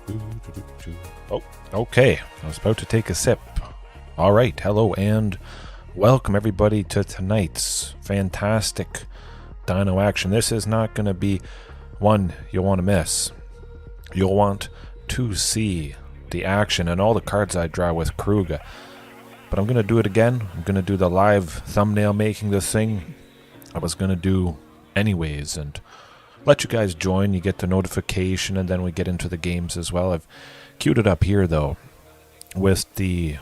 Oh, okay. I was about to take a sip. All right. Hello and welcome everybody to tonight's fantastic dino action. This is not going to be one you'll want to miss. You'll want to see the action and all the cards I draw with Keruga. But I'm going to do it again. I'm going to do the live thumbnail making this thing I was going to do anyways, and let you guys join. You get the notification, and then we get into the games as well. I've queued it up here, though, with the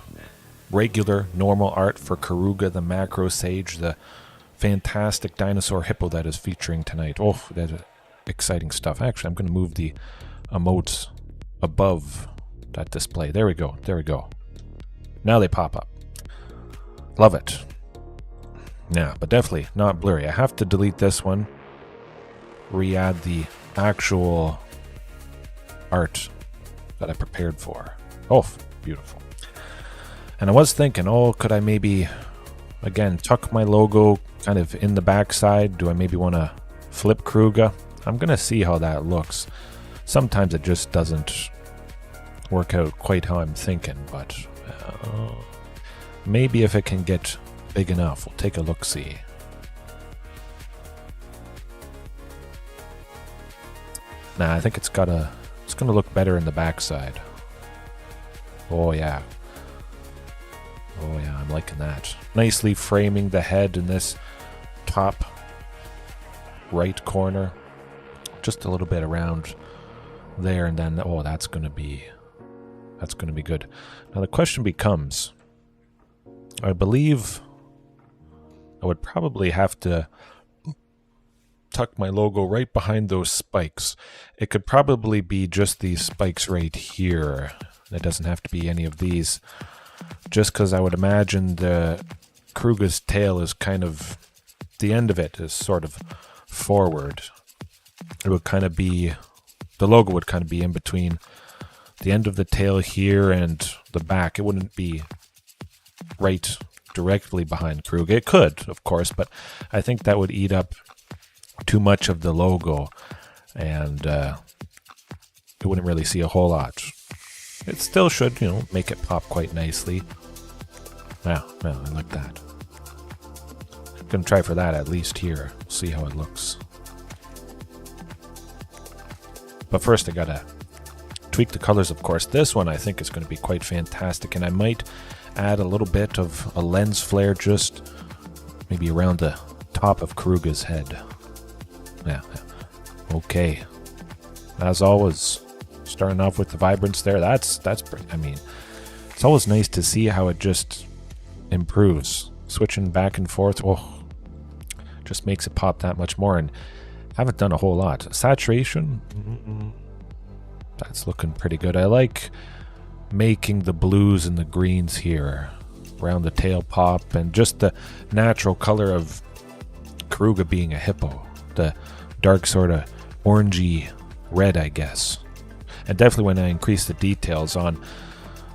regular, normal art for Keruga, the Macrosage, the fantastic dinosaur hippo that is featuring tonight. Oh, that's exciting stuff. Actually, I'm going to move the emotes above that display. There we go. There we go. Now they pop up. Love it. Yeah, but definitely not blurry. I have to delete this one. Re-add the actual art that I prepared for. Oh, beautiful. And I was thinking, oh, could I maybe, again, tuck my logo kind of in the backside? Do I maybe want to flip Keruga? I'm going to see how that looks. Sometimes it just doesn't work out quite how I'm thinking, but maybe if it can get big enough, we'll take a look-see. Nah, I think it's gonna look better in the backside. Oh yeah. Oh yeah, I'm liking that. Nicely framing the head in this top right corner. Just a little bit around there, and then oh, that's gonna be good. Now the question becomes, I believe I would probably have to tuck my logo right behind those spikes. It could probably be just these spikes right here. It doesn't have to be any of these. Just because I would imagine the Keruga's tail is kind of, the end of it is sort of forward. It would kind of be, the logo would kind of be in between the end of the tail here and the back. It wouldn't be right directly behind Keruga. It could, of course, but I think that would eat up too much of the logo, and you wouldn't really see a whole lot. It still should, make it pop quite nicely. Yeah, I like that. I'm gonna try for that at least here. See how it looks. But first I gotta tweak the colors, of course. This one I think is going to be quite fantastic, and I might add a little bit of a lens flare just maybe around the top of Keruga's head. Yeah. Okay. As always, starting off with the vibrance there. That's I mean, it's always nice to see how it just improves. Switching back and forth, oh, just makes it pop that much more. And I haven't done a whole lot. Saturation, that's looking pretty good. I like making the blues and the greens here around the tail pop, and just the natural color of Keruga being a hippo. The dark sort of orangey red, I guess. And definitely when I increase the details on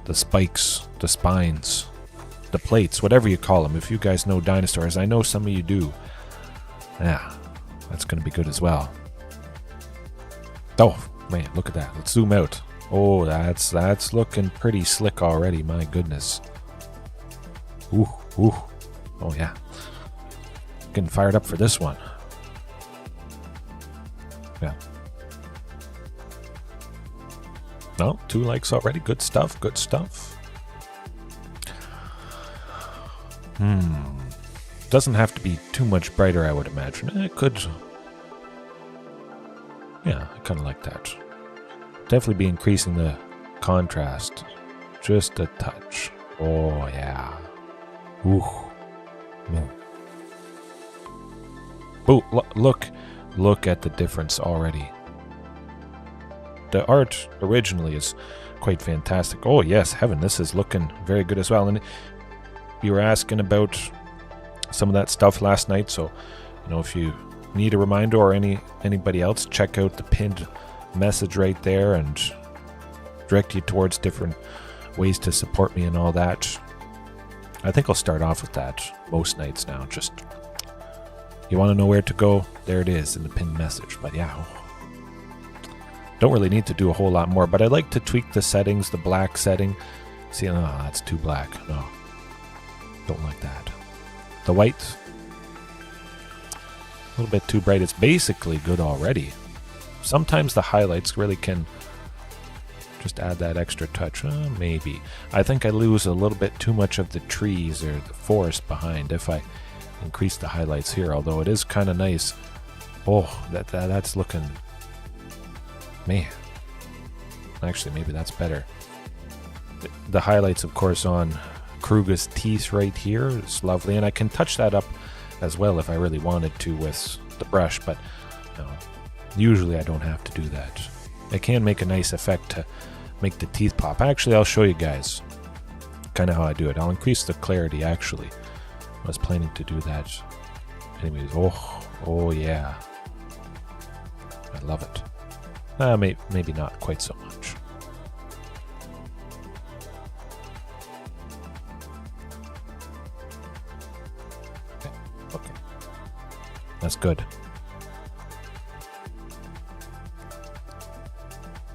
the spikes, the spines, the plates, whatever you call them. If you guys know dinosaurs, I know some of you do. Yeah, that's going to be good as well. Oh, man, look at that. Let's zoom out. Oh, that's looking pretty slick already. My goodness. Ooh. Oh, yeah. Getting fired up for this one. Yeah. No, 2 likes already. Good stuff. Good stuff. Doesn't have to be too much brighter, I would imagine. It could. Yeah, I kind of like that. Definitely be increasing the contrast just a touch. Oh yeah. Ooh. Man. Oh, look at the difference already. The art originally is quite fantastic. Oh yes, heaven, this is looking very good as well. And you were asking about some of that stuff last night, so if you need a reminder, or anybody else, check out the pinned message right there and direct you towards different ways to support me and all that. I think I'll start off with that most nights now. Just, you want to know where to go? There it is in the pinned message. But yeah, Don't really need to do a whole lot more, but I like to tweak the settings, the black setting. See, no, that's too black. No, don't like that. The white, a little bit too bright. It's basically good already. Sometimes the highlights really can just add that extra touch. Maybe. I think I lose a little bit too much of the trees or the forest behind if I increase the highlights here, although it is kind of nice. Oh, that's looking... Man. Actually, maybe that's better. The highlights, of course, on Keruga's teeth right here is lovely, and I can touch that up as well if I really wanted to with the brush, but no, usually I don't have to do that. It can make a nice effect to make the teeth pop. Actually, I'll show you guys kind of how I do it. I'll increase the clarity, actually. I was planning to do that. Anyways, oh yeah. I love it. Maybe not quite so much. Okay. That's good.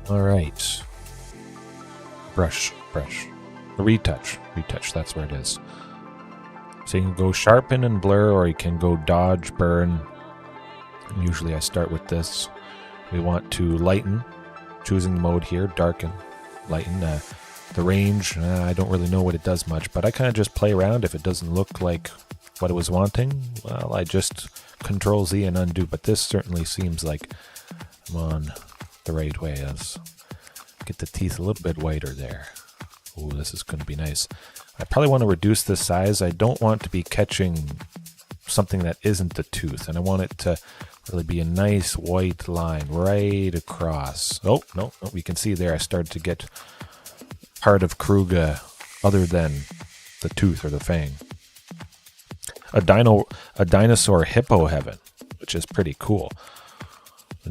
All right. Brush. Retouch, that's where it is. So you can go sharpen and blur, or you can go dodge, burn. And usually I start with this. We want to lighten, choosing the mode here, darken, lighten. The range, I don't really know what it does much, but I kind of just play around. If it doesn't look like what it was wanting, well, I just Control Z and undo. But this certainly seems like I'm on the right way. Let's get the teeth a little bit whiter there. Oh, this is going to be nice. I probably want to reduce the size. I don't want to be catching something that isn't the tooth, and I want it to really be a nice white line right across. Oh, no, we can see there I started to get part of Keruga other than the tooth or the fang. A dinosaur hippo heaven, which is pretty cool.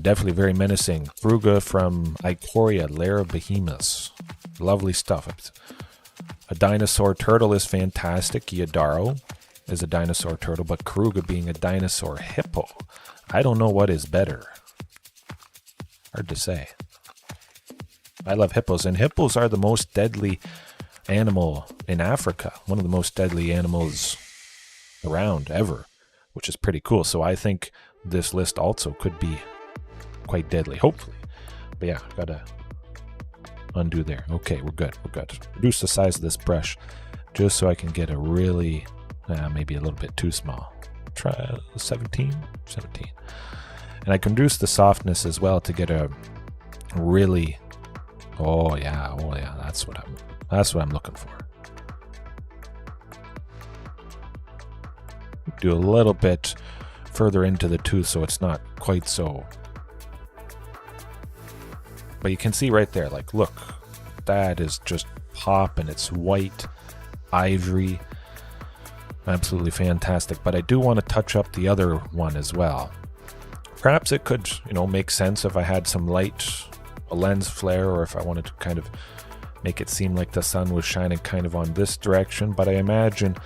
Definitely very menacing. Keruga from Ikoria, Lair of Behemoths. Lovely stuff. A dinosaur turtle is fantastic. Yadaro is a dinosaur turtle, but Keruga being a dinosaur hippo, I don't know what is better. Hard to say. I love hippos, and hippos are the most deadly animal in Africa. One of the most deadly animals around ever, which is pretty cool. So I think this list also could be quite deadly, hopefully. But yeah, gotta undo there. Okay, we're good. Reduce the size of this brush just so I can get a really, maybe a little bit too small. Try 17. And I can reduce the softness as well to get a really, oh yeah, that's what I'm looking for. Do a little bit further into the tooth so it's not quite so. But you can see right there, like, look, that is just pop, and it's white, ivory, absolutely fantastic. But I do want to touch up the other one as well. Perhaps it could, make sense if I had some light, a lens flare, or if I wanted to kind of make it seem like the sun was shining kind of on this direction. But I imagine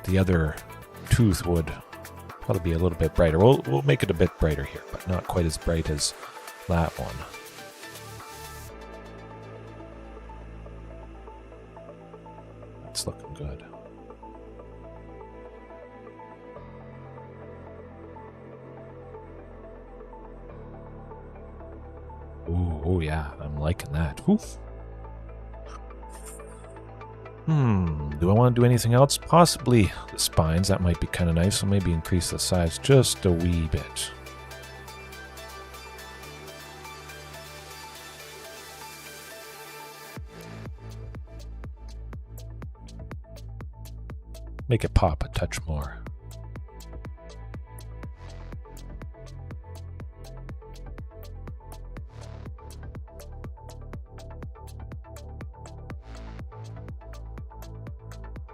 the other tooth would probably be a little bit brighter. We'll make it a bit brighter here, but not quite as bright as that one. It's looking good. Oh yeah, I'm liking that. Oof. Do I want to do anything else? Possibly the spines. That might be kind of nice. So maybe increase the size just a wee bit. Make it pop a touch more.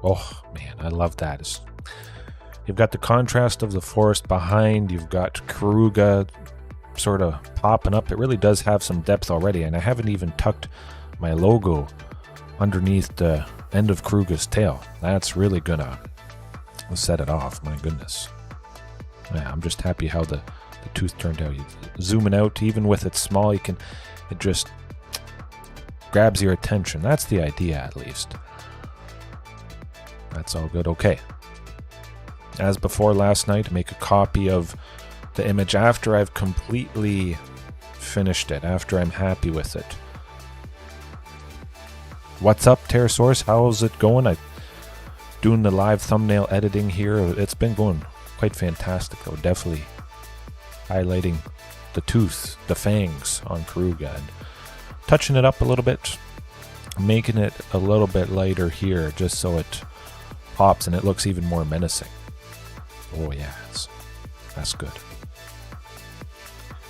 Oh man, I love that. You've got the contrast of the forest behind. You've got Keruga sort of popping up. It really does have some depth already, and I haven't even tucked my logo underneath the end of Keruga's tail. That's really gonna set it off. My goodness. Yeah, I'm just happy how the tooth turned out. Zooming out, even with it small, you can It just grabs your attention. That's the idea, at least. That's all good. Okay. As before last night, make a copy of the image after I've completely finished it, after I'm happy with it. What's up, Pterosaurus? How's it going? I'm doing the live thumbnail editing here. It's been going quite fantastic, though. Definitely highlighting the tooth, the fangs on Keruga, and touching it up a little bit, making it a little bit lighter here, just so it pops and it looks even more menacing. Oh yeah, that's good.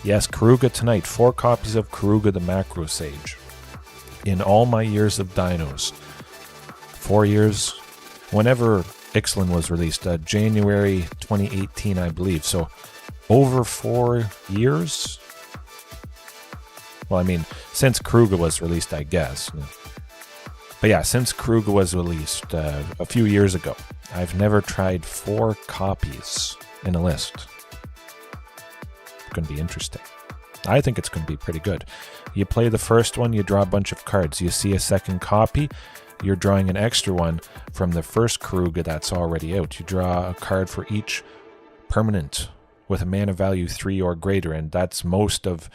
Yes, Keruga tonight. 4 copies of Keruga the Macrosage. In all my years of dinos, 4 years, whenever Ixalan was released, January 2018, I believe. So over 4 years. Well, I mean, since Keruga was released, I guess. But yeah, since Keruga was released a few years ago, I've never tried 4 copies in a list. It's going to be interesting. I think it's going to be pretty good. You play the first one, you draw a bunch of cards. You see a second copy, you're drawing an extra one from the first Keruga that's already out. You draw a card for each permanent with a mana value 3 or greater, and that's most of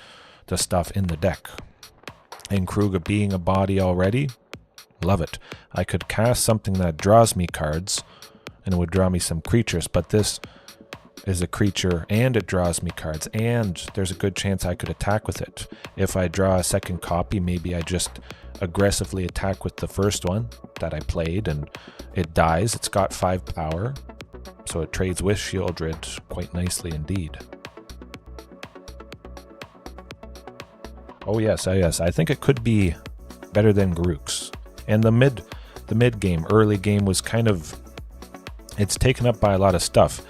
the stuff in the deck. And Keruga being a body already, love it. I could cast something that draws me cards, and it would draw me some creatures, but this is a creature and it draws me cards, and there's a good chance I could attack with it. If I draw a second copy, maybe I just aggressively attack with the first one that I played and it dies. It's got 5 power, so it trades with Shieldred quite nicely indeed. Oh yes, I think it could be better than Garruk's. And the mid game, early game was kind of, it's taken up by a lot of stuff.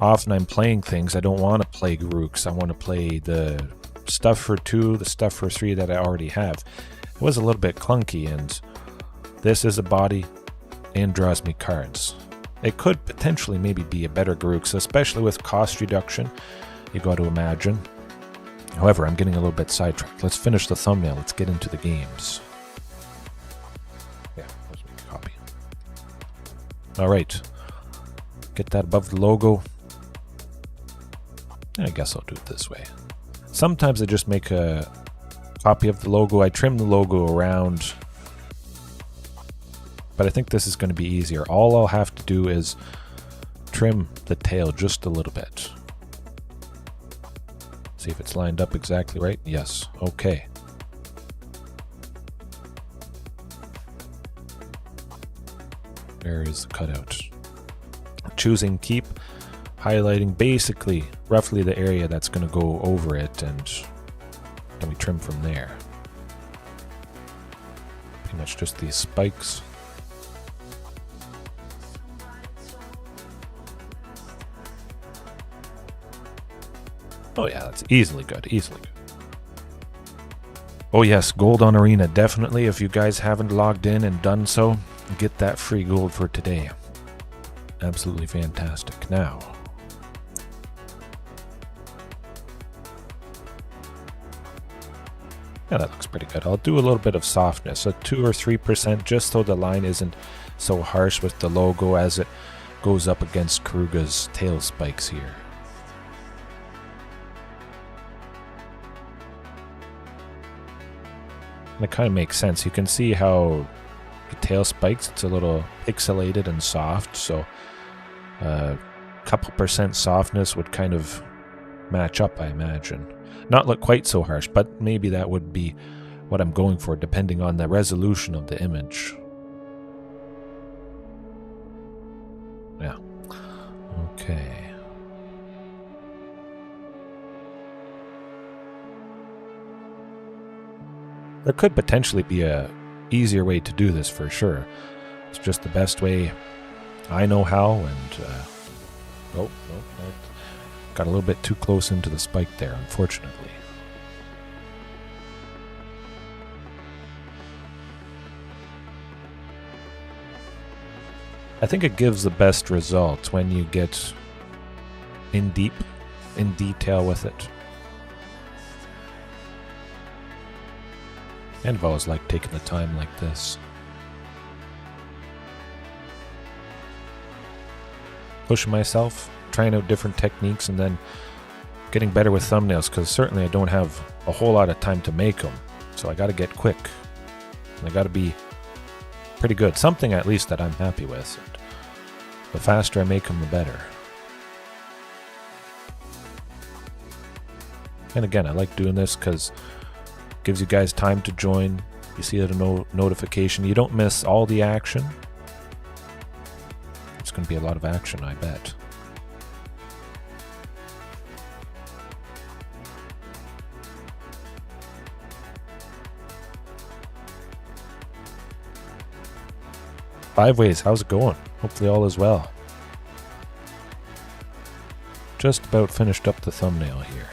Often I'm playing things, I don't want to play Garruk's. I want to play the stuff for 2, the stuff for 3 that I already have. It was a little bit clunky, and this is a body and draws me cards. It could potentially maybe be a better Garruk's, especially with cost reduction, you got to imagine. However, I'm getting a little bit sidetracked. Let's finish the thumbnail, let's get into the games. Yeah, let's make a copy. Alright, get that above the logo. I guess I'll do it this way. Sometimes I just make a copy of the logo. I trim the logo around, but I think this is going to be easier. All I'll have to do is trim the tail just a little bit. See if it's lined up exactly right. Yes. Okay. There is the cutout. Choosing keep. Highlighting basically roughly the area that's going to go over it, and then we trim from there. Pretty much just these spikes. Oh yeah, that's easily good, easily good. Oh yes, gold on Arena, definitely. If you guys haven't logged in and done so, get that free gold for today. Absolutely fantastic. Now, yeah, that looks pretty good. I'll do a little bit of softness, a 2 or 3%, just so the line isn't so harsh with the logo as it goes up against Keruga's tail spikes here. And it kind of makes sense. You can see how the tail spikes, it's a little pixelated and soft, so a couple percent softness would kind of match up, I imagine. Not look quite so harsh, but maybe that would be what I'm going for, depending on the resolution of the image. Yeah. Okay. There could potentially be a easier way to do this for sure. It's just the best way I know how, and oh, got a little bit too close into the spike there, unfortunately. I think it gives the best results when you get in detail with it. And I've always liked taking the time like this. Pushing myself, trying out different techniques, and then getting better with thumbnails, because certainly I don't have a whole lot of time to make them. So I got to get quick. And I got to be pretty good. Something at least that I'm happy with. And the faster I make them, the better. And again, I like doing this because it gives you guys time to join. You see the notification. You don't miss all the action. It's going to be a lot of action, I bet. Five Ways, how's it going? Hopefully all is well. Just about finished up the thumbnail here.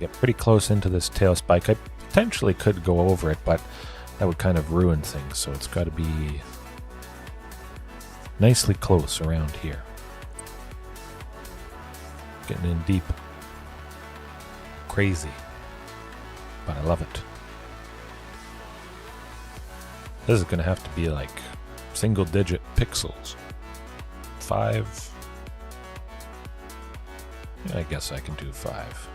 Get pretty close into this tail spike. I potentially could go over it, but that would kind of ruin things, so it's got to be nicely close around here. Getting in deep. Crazy. But I love it. This is going to have to be like single digit pixels. 5. I guess I can do 5.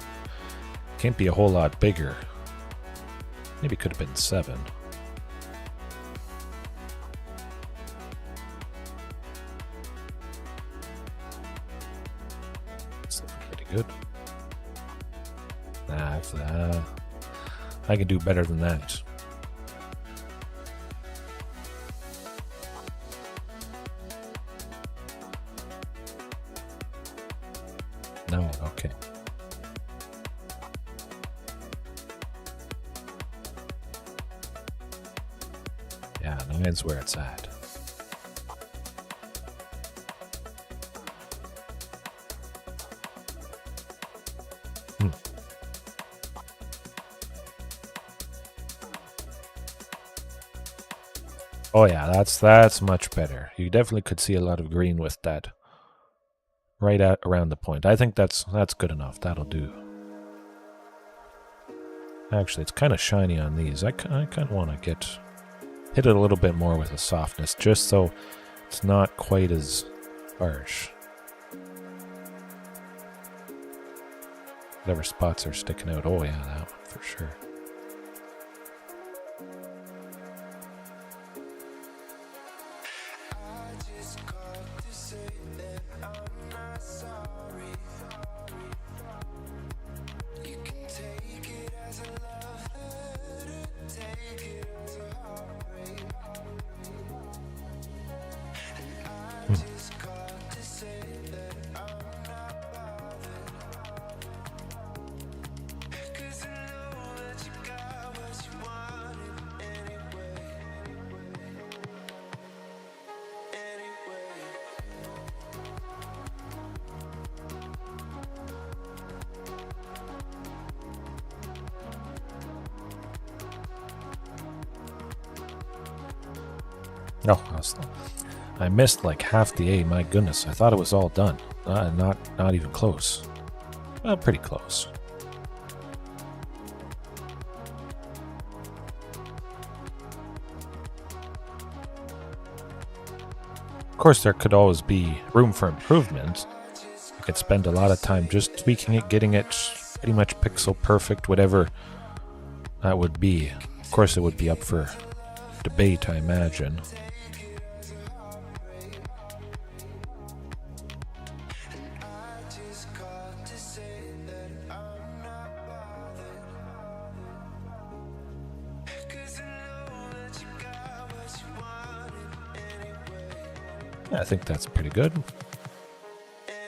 Can't be a whole lot bigger. Maybe could have been 7. That's looking pretty good. Nah, I can do better than that. No, okay. Yeah, 9's where it's at. Oh yeah, that's much better. You definitely could see a lot of green with that. Right at around the point. I think that's good enough. That'll do. Actually, it's kind of shiny on these. I kind of want to hit it a little bit more with a softness, just so it's not quite as harsh. Whatever spots are sticking out. Oh yeah, that one for sure. Oh, I missed like half the A. My goodness, I thought it was all done. Not even close. Well, pretty close. Of course, there could always be room for improvement. You could spend a lot of time just tweaking it, getting it pretty much pixel perfect, whatever that would be. Of course, it would be up for debate, I imagine. I think that's pretty good.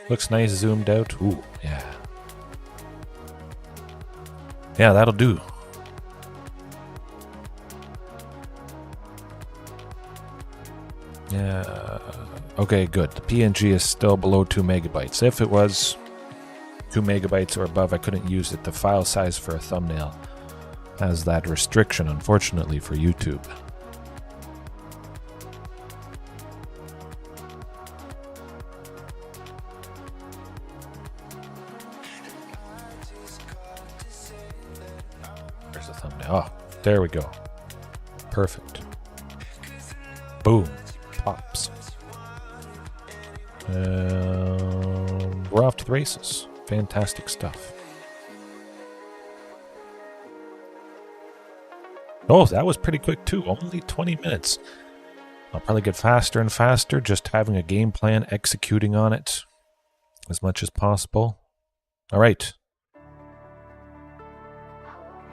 Looks nice zoomed out. Ooh, yeah. Yeah, that'll do. Yeah. Okay, good. The PNG is still below 2 megabytes. If it was 2 megabytes or above, I couldn't use it. The file size for a thumbnail has that restriction, unfortunately, for YouTube. There's a thumbnail. Oh, there we go. Perfect. Boom. Pops. We're off to the races. Fantastic stuff. Oh, that was pretty quick too. Only 20 minutes. I'll probably get faster and faster, just having a game plan, executing on it as much as possible. All right.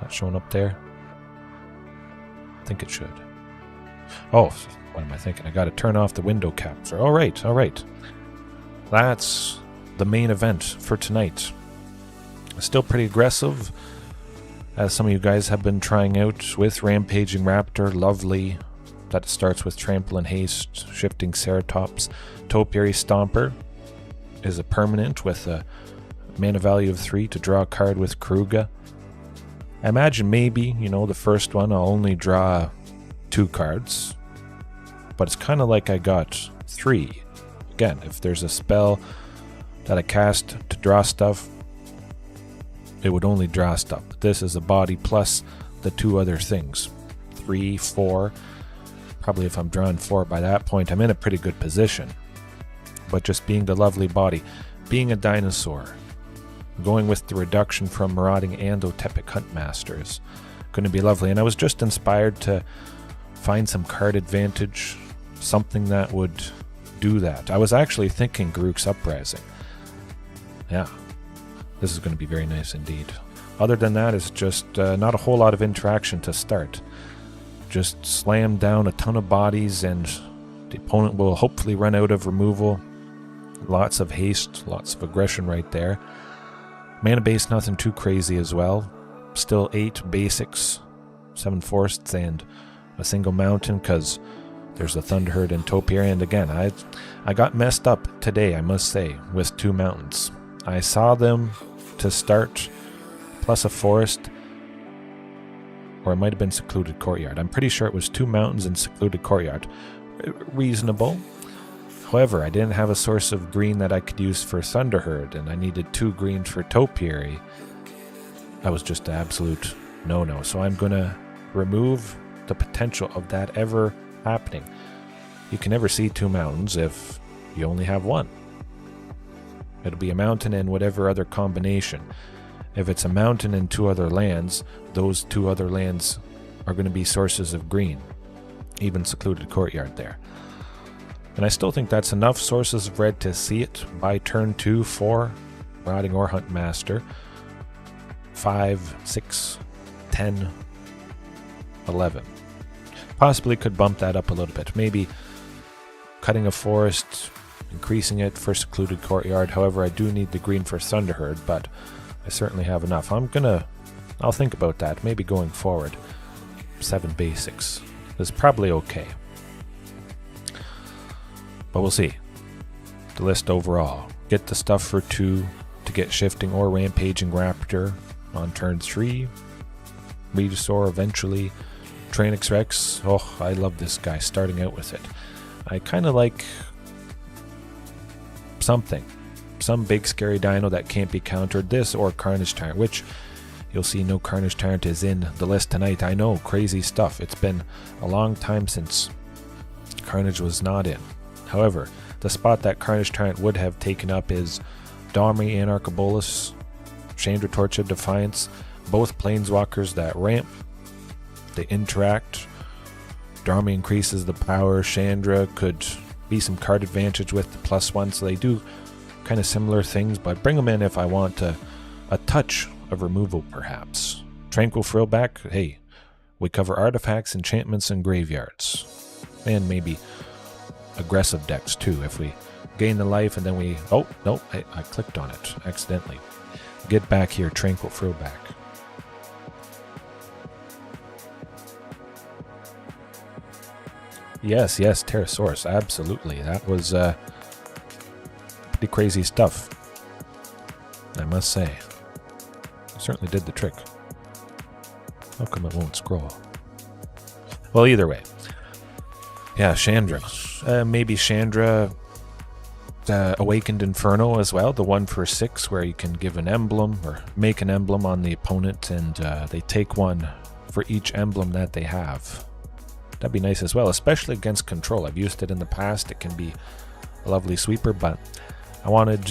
Not showing up there. I think it should. Oh, what am I thinking? I got to turn off the window capture. All right, all right. That's the main event for tonight. Still pretty aggressive, as some of you guys have been trying out with Rampaging Raptor. Lovely. That starts with Trample and Haste, Shifting Ceratops. Topiary Stomper is a permanent with a mana value of 3 to draw a card with Keruga. I imagine maybe, the first one I'll only draw 2 cards, but it's kind of like I got 3. Again, if there's a spell that I cast to draw stuff, it would only draw stuff. But this is a body plus the 2 other things. 3, 4. Probably if I'm drawing 4 by that point, I'm in a pretty good position. But just being the lovely body, being a dinosaur, going with the reduction from Marauding and Otepic Huntmaster is going to be lovely. And I was just inspired to find some card advantage, something that would do that. I was actually thinking Grook's Uprising. Yeah, this is going to be very nice indeed. Other than that, it's just not a whole lot of interaction to start. Just slam down a ton of bodies and the opponent will hopefully run out of removal. Lots of haste, lots of aggression right there. Mana base, nothing too crazy as well. Still 8 basics, 7 forests, and a single mountain because there's a Thunderherd and Topiary. And again, I got messed up today, I must say, with 2 mountains. I saw them to start, plus a forest, or it might have been Secluded Courtyard. I'm pretty sure it was 2 mountains and Secluded Courtyard. Reasonable. However, I didn't have a source of green that I could use for Thunderherd, and I needed 2 greens for Topiary. That was just an absolute no-no. So I'm going to remove the potential of that ever happening. You can never see 2 mountains if you only have 1. It'll be a mountain and whatever other combination. If it's a mountain and 2 other lands, those 2 other lands are going to be sources of green. Even Secluded Courtyard there. And I still think that's enough sources of red to see it by turn 2 for Marauding or Huntmaster. 5, 6, 10, 11. Possibly could bump that up a little bit. Maybe cutting a forest, increasing it for Secluded Courtyard. However, I do need the green for Thunderherd, but I certainly have enough. I'll think about that, maybe going forward. 7 basics is probably okay. But we'll see. The list overall. Get the stuff for 2 to get Shifting or Rampaging Raptor on turn 3. Venusaur eventually. Trainix Rex. Oh, I love this guy starting out with it. I kind of like something. Some big scary dino that can't be countered. This or Carnage Tyrant, which you'll see no Carnage Tyrant is in the list tonight. I know, crazy stuff. It's been a long time since Carnage was not in. However, the spot that Carnage Tyrant would have taken up is Domri, Anarchabolus, Chandra Torch of Defiance, both planeswalkers that ramp. They interact. Domri increases the power. Chandra could be some card advantage with the +1, so they do kind of similar things, but bring them in if I want a touch of removal perhaps. Tranquil Frillback, hey, we cover artifacts, enchantments, and graveyards. And maybe aggressive decks too, if we gain the life and then we... Oh, no, I clicked on it accidentally. Get back here, Tranquil Frillback. Yes, Pterosaurus, absolutely. That was pretty crazy stuff, I must say. It certainly did the trick. How come it won't scroll? Well, either way. Yeah, Chandra. Maybe Chandra Awakened Inferno as well, the 1 for 6, where you can give an emblem or make an emblem on the opponent, and they take one for each emblem that they have. That'd be nice as well, especially against control. I've used it in the past. It can be a lovely sweeper, but I wanted,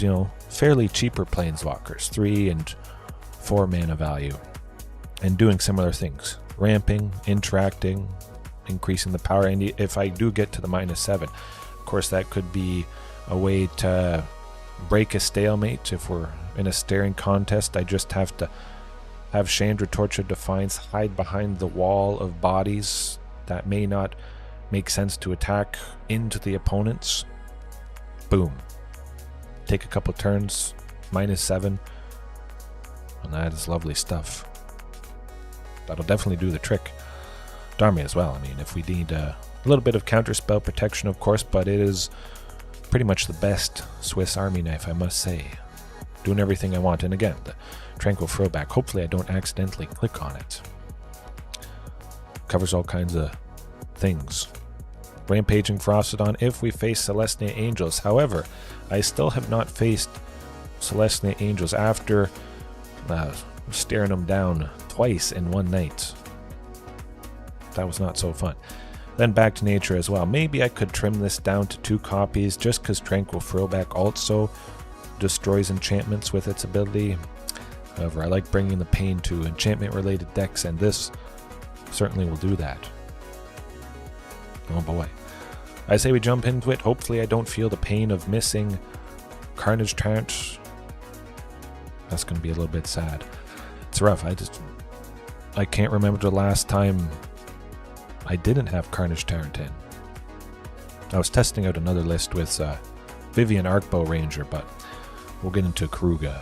fairly cheaper planeswalkers, 3 and 4 mana value, and doing similar things. Ramping, interacting, increasing the power, and if I do get to the -7, of course that could be a way to break a stalemate. If we're in a staring contest, I just have to have Chandra Torch of Defiance hide behind the wall of bodies that may not make sense to attack into the opponents. Boom. Take a couple turns, -7, and that is lovely stuff. That'll definitely do the trick. Army as well. I mean, if we need a little bit of counterspell protection, of course, but it is pretty much the best Swiss Army knife, I must say. Doing everything I want. And again, the Tranquil Throwback, hopefully I don't accidentally click on it. Covers all kinds of things. Rampaging Frostodon if we face Celestia Angels. However, I still have not faced Celestia Angels after staring them down twice in one night. That was not so fun. Then back to nature as well. Maybe I could trim this down to 2 copies just because Tranquil Throwback also destroys enchantments with its ability. However, I like bringing the pain to enchantment-related decks, and this certainly will do that. Oh boy. I say we jump into it. Hopefully I don't feel the pain of missing Carnage Tyrant. That's going to be a little bit sad. It's rough. I can't remember the last time I didn't have Carnage Tyrant in. I was testing out another list with Vivian Arcbow Ranger, but we'll get into Keruga.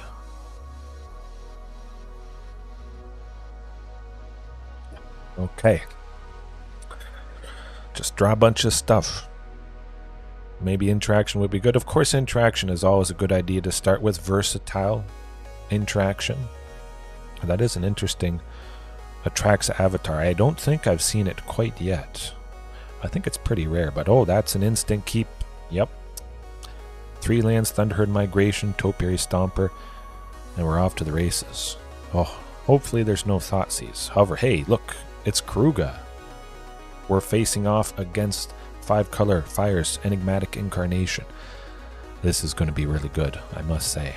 Okay. Just draw a bunch of stuff. Maybe interaction would be good. Of course, interaction is always a good idea to start with. Versatile interaction. That is an interesting Atraxa avatar. I don't think I've seen it quite yet. I think it's pretty rare, but oh, that's an instant keep. Yep. 3 lands, Thunderherd Migration, Topiary Stomper, and we're off to the races. Oh, hopefully there's no Thoughtseize. However, hey, look, it's Keruga. We're facing off against 5-color Fire's Enigmatic Incarnation. This is going to be really good, I must say.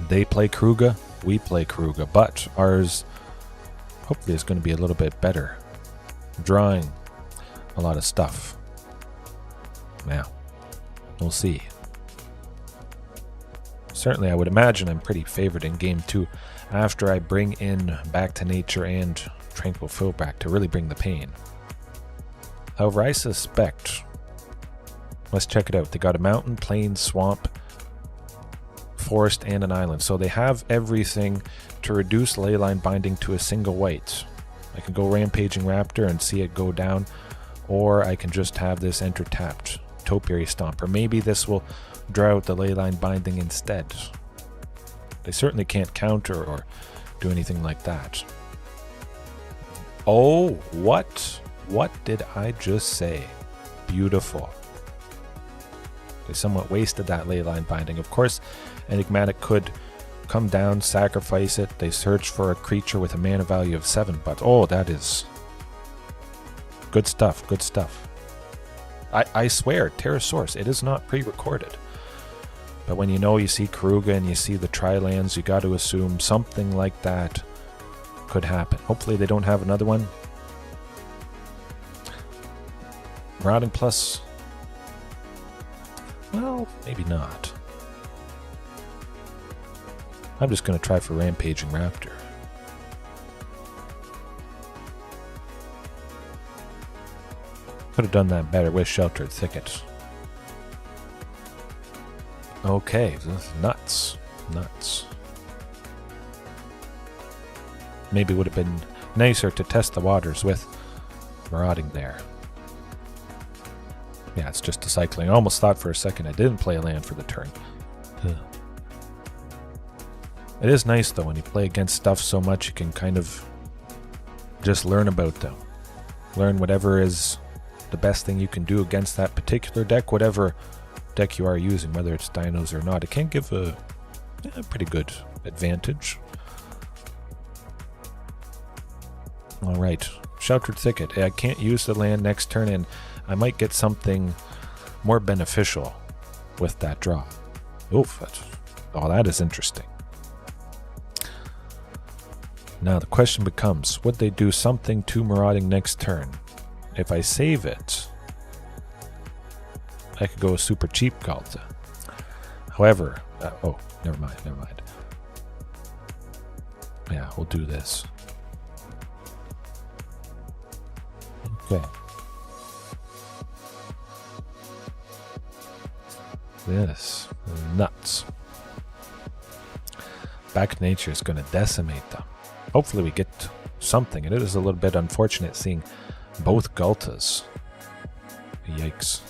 They play Keruga, we play Keruga, but ours hopefully is going to be a little bit better. Drawing a lot of stuff. Now, we'll see. Certainly, I would imagine I'm pretty favored in Game 2 after I bring in Back to Nature and Tranquil Throwback to really bring the pain. However, I suspect... Let's check it out. They got a mountain, plain, swamp, forest, and an island. So they have everything to reduce Leyline Binding to a single white. I can go Rampaging Raptor and see it go down, or I can just have this enter tapped Topiary Stomper. Maybe this will draw out the Leyline Binding instead. They certainly can't counter or do anything like that. Oh, what? What did I just say? Beautiful. They somewhat wasted that Leyline Binding. Of course, Enigmatic could come down, sacrifice it. They search for a creature with a mana value of 7, but oh, that is good stuff, good stuff. I swear, Terrasaurus, it is not pre-recorded. But when you see Keruga and you see the Tri-lands, you got to assume something like that could happen. Hopefully they don't have another one. Marauding Plus, well, maybe not. I'm just going to try for Rampaging Raptor. Could have done that better with Sheltered Thicket. Okay, nuts. Nuts. Maybe would have been nicer to test the waters with Marauding there. Yeah, it's just a cycling. I almost thought for a second I didn't play a land for the turn. It is nice, though, when you play against stuff so much, you can kind of just learn about them. Learn whatever is the best thing you can do against that particular deck, whatever deck you are using, whether it's dinos or not. It can give a pretty good advantage. Alright, Sheltered Thicket. I can't use the land next turn, and I might get something more beneficial with that draw. Oof, that is interesting. Now the question becomes, would they do something to Marauding next turn? If I save it, I could go a super cheap Galta. However, oh, never mind. Yeah, we'll do this. Okay. This is nuts. Back to Nature is going to decimate them. Hopefully we get something, and it is a little bit unfortunate seeing both Galtas. Yikes.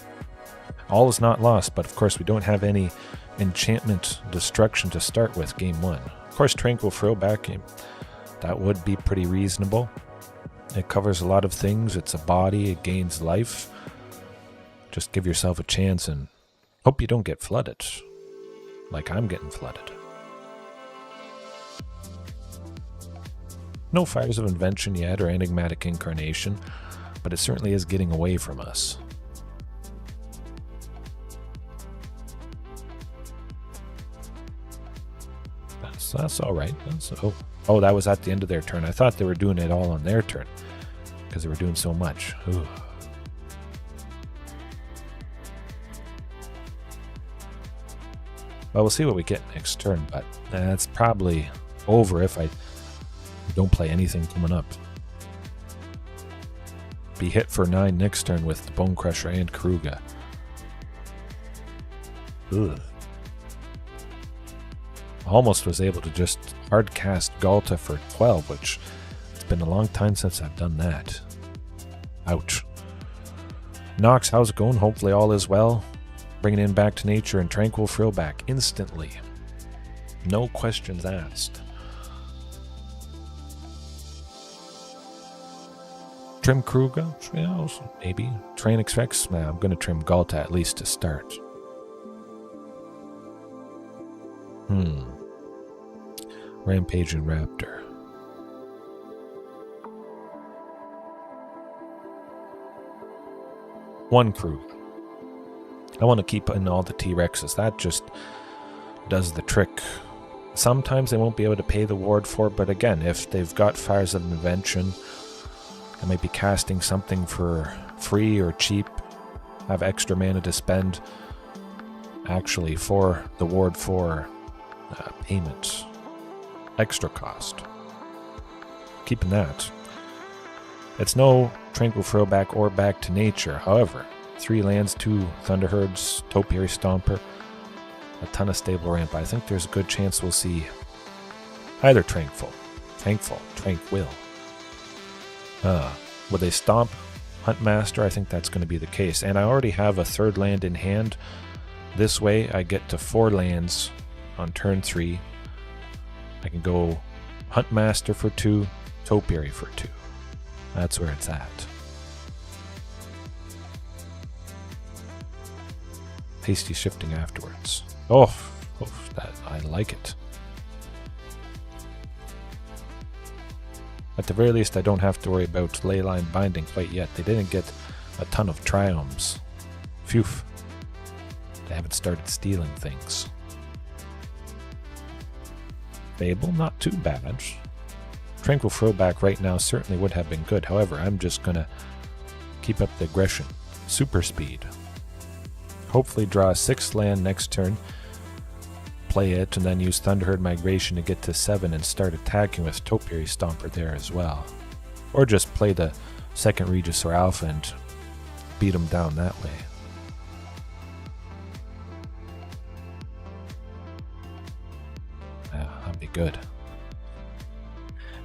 All is not lost, but of course we don't have any enchantment destruction to start with game one. Of course, Tranquil Throwback, that would be pretty reasonable. It covers a lot of things. It's a body, it gains life. Just give yourself a chance and hope you don't get flooded, like I'm getting flooded. No Fires of Invention yet or Enigmatic Incarnation, but it certainly is getting away from us. That's all right. Oh, that was at the end of their turn. I thought they were doing it all on their turn because they were doing so much. Ooh. Well, we'll see what we get next turn, but that's probably over if I don't play anything coming up. Be hit for 9 next turn with the Bone Crusher and Keruga. Ugh. Almost was able to just hard cast Galta for 12, which it's been a long time since I've done that. Ouch. Nox, how's it going? Hopefully all is well. Bringing in Back to Nature and Tranquil Throwback instantly. No questions asked. Trim Keruga? Yeah, maybe. Train Expects? Nah, I'm going to trim Galta at least to start. Rampage and Raptor. One crew. I want to keep in all the T-Rexes. That just does the trick. Sometimes they won't be able to pay the ward for it, but again, if they've got Fires of Invention, I might be casting something for free or cheap, have extra mana to spend actually for the ward for payment. Extra cost. Keeping that. It's no Tranquil Throwback or Back to Nature. However, 3 lands, 2 Thunderherds, Topiary Stomper, a ton of stable ramp. I think there's a good chance we'll see either Tranquil. Would they stomp Huntmaster? I think that's going to be the case. And I already have a 3rd land in hand. This way I get to 4 lands on turn 3. I can go Huntmaster for 2, Topiary for 2. That's where it's at. Hasty shifting afterwards. Oh, that I like it. At the very least, I don't have to worry about Leyline Binding quite yet. They didn't get a ton of Triomes. Phew. They haven't started stealing things. Fable, not too bad. Tranquil Throwback right now certainly would have been good. However, I'm just going to keep up the aggression. Super Speed. Hopefully draw a 6th land next turn, play it, and then use Thunderherd Migration to get to 7 and start attacking with Topiary Stomper there as well. Or just play the 2nd Regis or Alpha and beat them down that way. Yeah, that'd be good.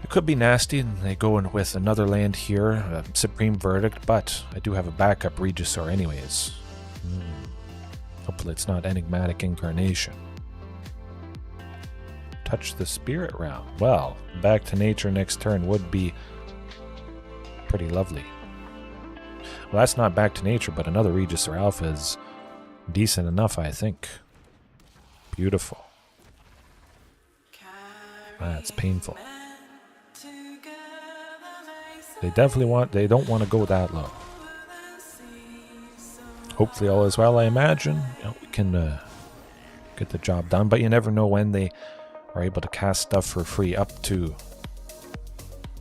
It could be nasty and they go in with another land here, Supreme Verdict, but I do have a backup Regisaur anyways. Hopefully it's not Enigmatic Incarnation. Touch the Spirit Realm. Well, Back to Nature next turn would be pretty lovely. Well, that's not Back to Nature, but another Regis or Alpha is decent enough, I think. Beautiful. That's painful. They don't want to go that low. Hopefully all is well, I imagine. We can get the job done, but you never know when they are able to cast stuff for free up to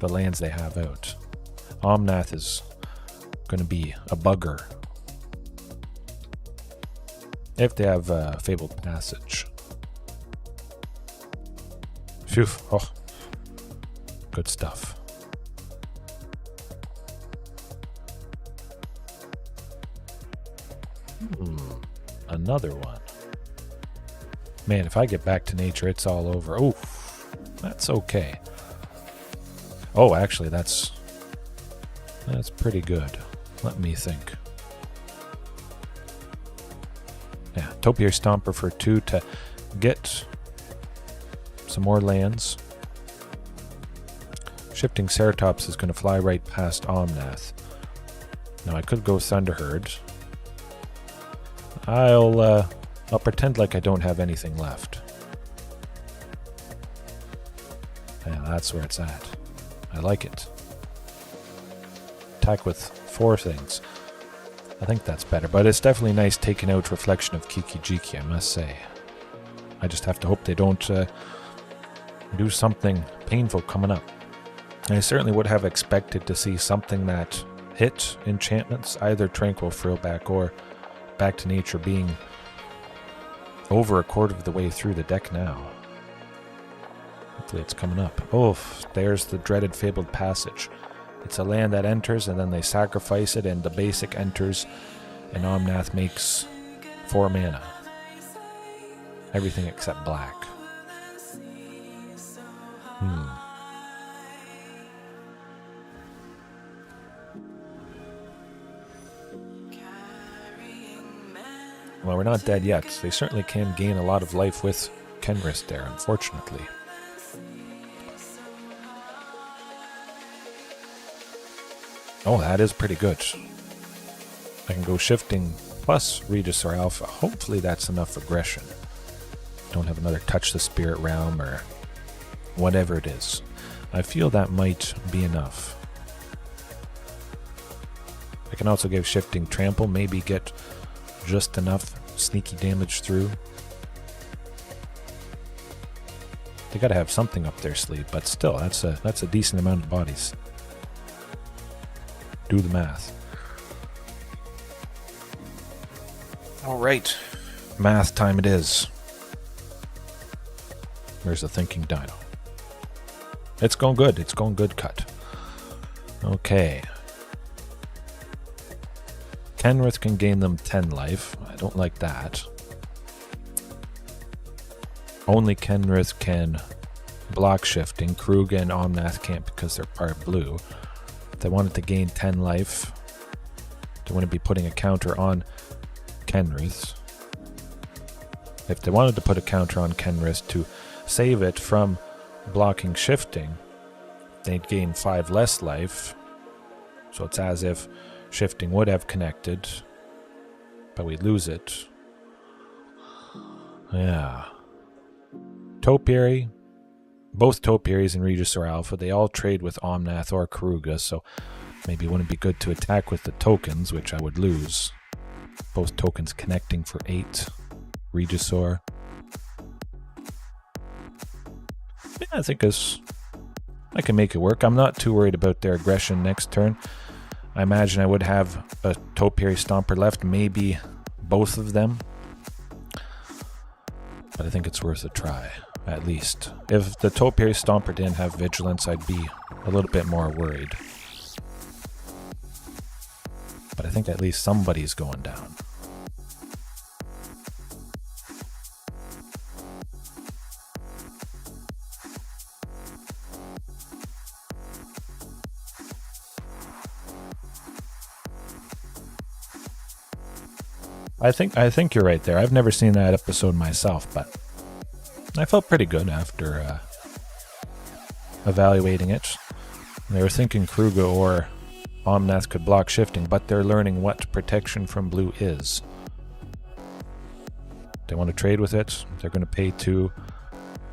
the lands they have out. Omnath is going to be a bugger if they have Fabled Passage. Phew. Oh, good stuff. Another one. Man, if I get back to nature, it's all over. Oh, that's okay. Oh, actually, that's pretty good. Let me think. Yeah, Topiary Stomper for 2 to get some more lands. Shifting Ceratops is going to fly right past Omnath. Now I could go Thunderherd. I'll pretend like I don't have anything left. Yeah, that's where it's at. I like it. Attack with 4 things. I think that's better, but it's definitely nice taking out Reflection of Kiki-Jiki, I must say. I just have to hope they don't do something painful coming up. I certainly would have expected to see something that hit enchantments, either Tranquil Frillback or Back to Nature, being over a quarter of the way through the deck now. Hopefully it's coming up. Oh, there's the dreaded Fabled Passage. It's a land that enters and then they sacrifice it and the basic enters and Omnath makes 4 mana. Everything except black. Well, we're not dead yet. They certainly can gain a lot of life with Kenrith there, unfortunately. Oh, that is pretty good. I can go Shifting plus Regisaur Alpha. Hopefully that's enough aggression. Don't have another Touch the Spirit Realm or whatever it is. I feel that might be enough. I can also give Shifting Trample, maybe get just enough sneaky damage through. They gotta have something up their sleeve, but still, that's a decent amount of bodies. Do the math. Alright, math time it is. Where's the thinking dino? It's going good, cut. Okay. Kenrith can gain them 10 life. I don't like that. Only Kenrith can block Shifting. Keruga and Omnath can't because they're part blue. If they wanted to gain 10 life, they wouldn't be putting a counter on Kenrith. If they wanted to put a counter on Kenrith to save it from blocking Shifting, they'd gain 5 less life. So it's as if Shifting would have connected, but we'd lose it. Yeah. Topiary. Both Topiaries and Regisaur Alpha, they all trade with Omnath or Keruga, so maybe it wouldn't be good to attack with the tokens, which I would lose. Both tokens connecting for 8. Regisaur. Yeah, I think I can make it work. I'm not too worried about their aggression next turn. I imagine I would have a Topiary Stomper left, maybe both of them. But I think it's worth a try, at least. If the Topiary Stomper didn't have Vigilance, I'd be a little bit more worried. But I think at least somebody's going down. I think you're right there. I've never seen that episode myself, but I felt pretty good after evaluating it. They were thinking Keruga or Omnath could block Shifting, but they're learning what protection from blue is. They want to trade with it. They're going to pay 2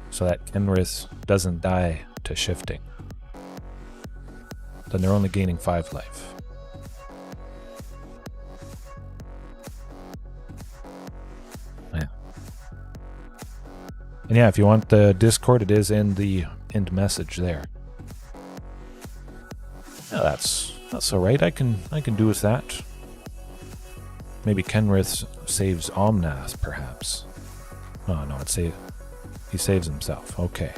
so that Kenrith doesn't die to shifting. Then they're only gaining 5 life. Yeah. And yeah, if you want the Discord, it is in the end message there. Yeah, that's alright. I can do with that. Maybe Kenrith saves Omnath, perhaps. Oh no, he saves himself. Okay.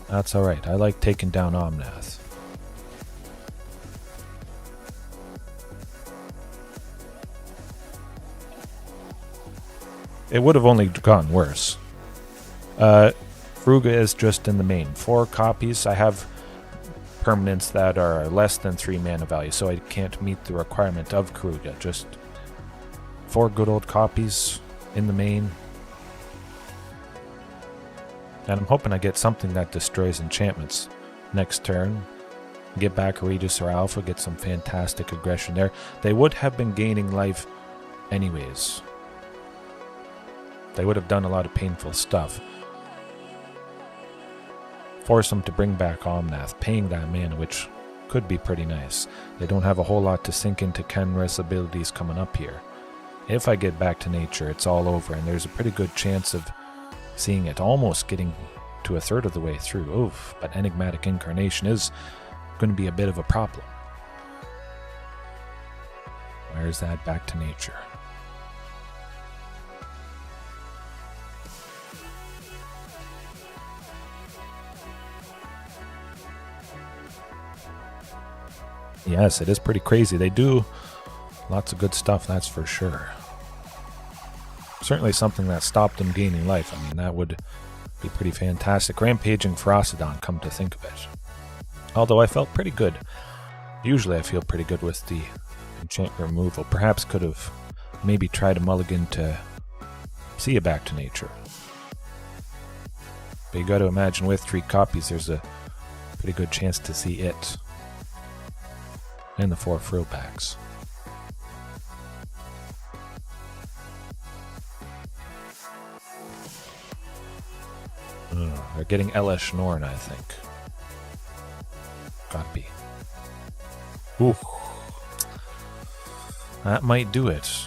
That's alright. I like taking down Omnath. It would have only gone worse. Keruga is just in the main. 4 copies. I have permanents that are less than 3 mana value, so I can't meet the requirement of Keruga. Just 4 good old copies in the main. And I'm hoping I get something that destroys enchantments next turn. Get back Regis or Alpha, get some fantastic aggression there. They would have been gaining life anyways. They would have done a lot of painful stuff. Force them to bring back Omnath, paying that mana, which could be pretty nice. They don't have a whole lot to sink into Kenrith's abilities coming up here. If I get back to nature, it's all over, and there's a pretty good chance of seeing it almost getting to a third of the way through. Oof, but Enigmatic Incarnation is going to be a bit of a problem. Where's that back to nature? Yes, it is pretty crazy. They do lots of good stuff, that's for sure. Certainly something that stopped them gaining life. I mean, that would be pretty fantastic. Rampaging Ferocidon, come to think of it. Although I felt pretty good. Usually I feel pretty good with the enchant removal. Perhaps could have maybe tried a mulligan to see it back to nature. But you got to imagine with 3 copies, there's a pretty good chance to see it. And the 4 frill packs. They're getting Elesh Norn, I think. Got be. Ooh. That might do it.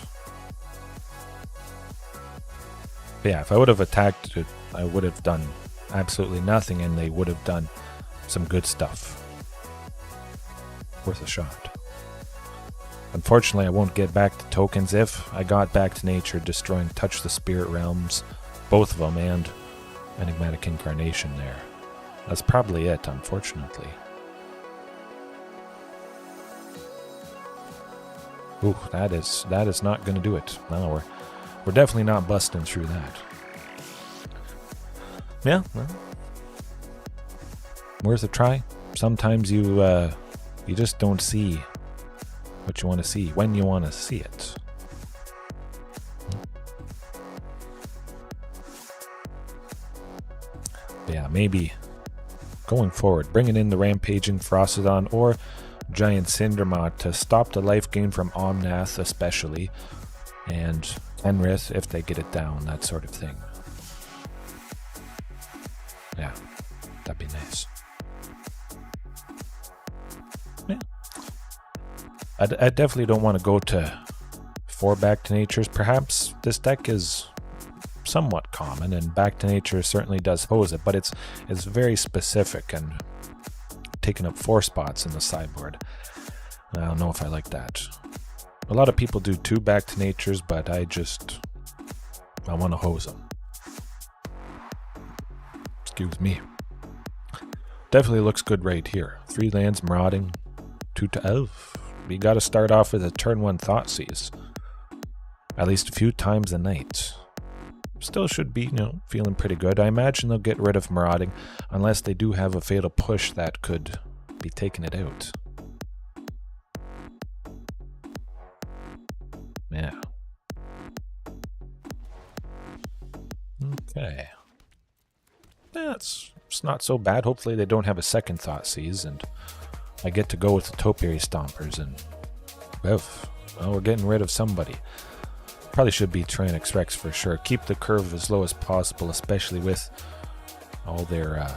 But yeah, if I would have attacked it, I would have done absolutely nothing, and they would have done some good stuff. Worth a shot. Unfortunately, I won't get back to tokens. If I got back to nature, destroying Touch the Spirit Realms, both of them, and Enigmatic Incarnation there. That's probably it, unfortunately. Ooh, that is not going to do it. No, we're definitely not busting through that. Yeah, well, worth a try. Sometimes you just don't see what you want to see when you want to see it. But yeah, maybe going forward, bringing in the Rampaging Ferocidon or Giant Cindermot to stop the life gain from Omnath especially, and Kenrith if they get it down, that sort of thing. Yeah, that'd be nice. Yeah. I definitely don't want to go to 4 Back to Natures. Perhaps this deck is somewhat common, and Back to Nature certainly does pose it, but it's very specific and taking up 4 spots in the sideboard. I don't know if I like that. A lot of people do 2 Back to Natures, but I want to hose them. Excuse me. Definitely looks good right here. 3 lands, Marauding, 2 to Elf. You got to start off with a turn 1 Thoughtseize. At least a few times a night. Still should be, feeling pretty good. I imagine they'll get rid of Marauding, unless they do have a Fatal Push that could be taking it out. Yeah. Okay. It's not so bad. Hopefully they don't have a second Thoughtseize, and I get to go with the Topiary Stompers, and well, we're getting rid of somebody. Probably should be Tyrannosaurus Rex for sure. Keep the curve as low as possible, especially with all their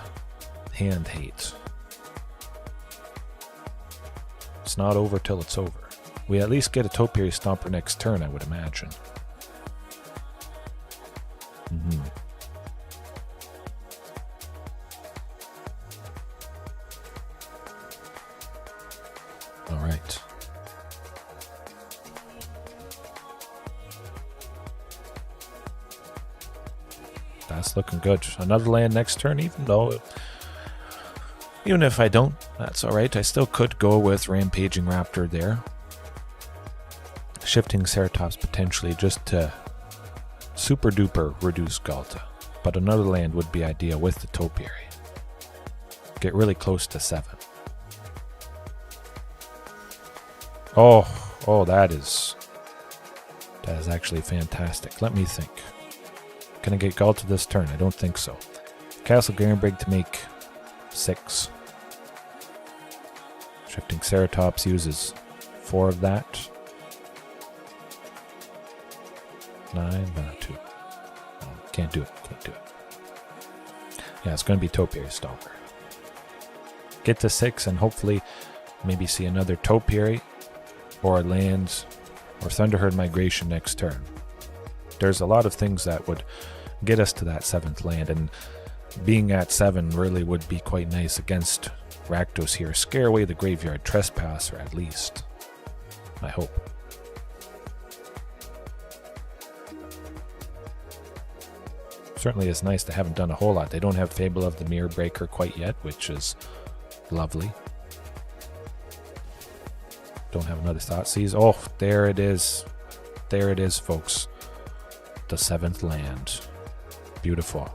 hand hate. It's not over till it's over. We at least get a Topiary Stomper next turn, I would imagine. All right. That's looking good. Another land next turn, even if I don't, that's alright. I still could go with Rampaging Raptor there. Shifting Ceratops potentially just to super duper reduce Galta. But another land would be ideal with the Topiary. Get really close to 7. Oh, that is actually fantastic. Let me think. Can I get Galta this turn? I don't think so. Castle Garenbrig to make 6. Shifting Ceratops uses 4 of that. 9, 2. Oh, can't do it. Yeah, it's going to be Topiary Stomper. Get to 6 and hopefully maybe see another Topiary or lands or Thunderherd Migration next turn. There's a lot of things that would get us to that 7th land, and being at 7 really would be quite nice against Rakdos here. Scare away the Graveyard Trespasser at least. I hope. Certainly is nice. They haven't done a whole lot. They don't have Fable of the Mirror Breaker quite yet, which is lovely. Don't have another Thoughtseize. Oh, there it is. There it is, folks. The 7th land. Beautiful.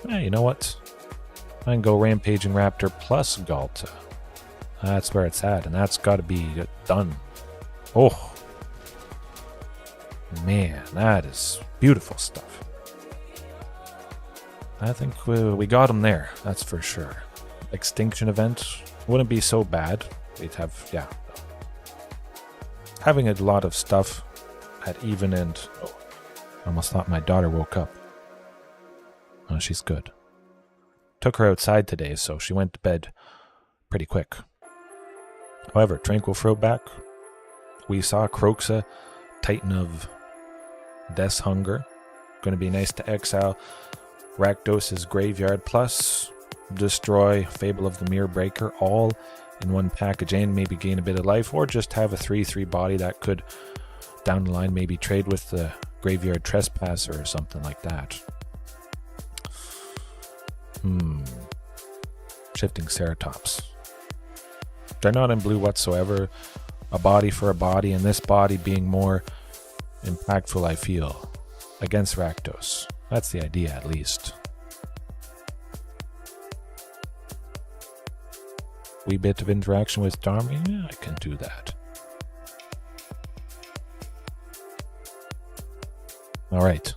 You know what? I can go Rampaging Raptor plus Galta. That's where it's at, and that's got to be done. Oh, man, that is beautiful stuff. I think we got him there, that's for sure. Extinction event wouldn't be so bad. We'd have, yeah. Having a lot of stuff at even and... Oh, I almost thought my daughter woke up. Oh, she's good. Took her outside today, so she went to bed pretty quick. However, Tranquil Throwback. We saw Kroxa, Titan of Death's Hunger. Going to be nice to exile Rakdos' Graveyard, plus destroy Fable of the Mirror Breaker, all in one package, and maybe gain a bit of life, or just have a 3/3 body that could, down the line, maybe trade with the Graveyard Trespasser or something like that. Shifting Ceratops. They're not in blue whatsoever. A body for a body, and this body being more impactful, I feel, against Rakdos. That's the idea, at least. Wee bit of interaction with Dharma? Yeah, I can do that. Alright.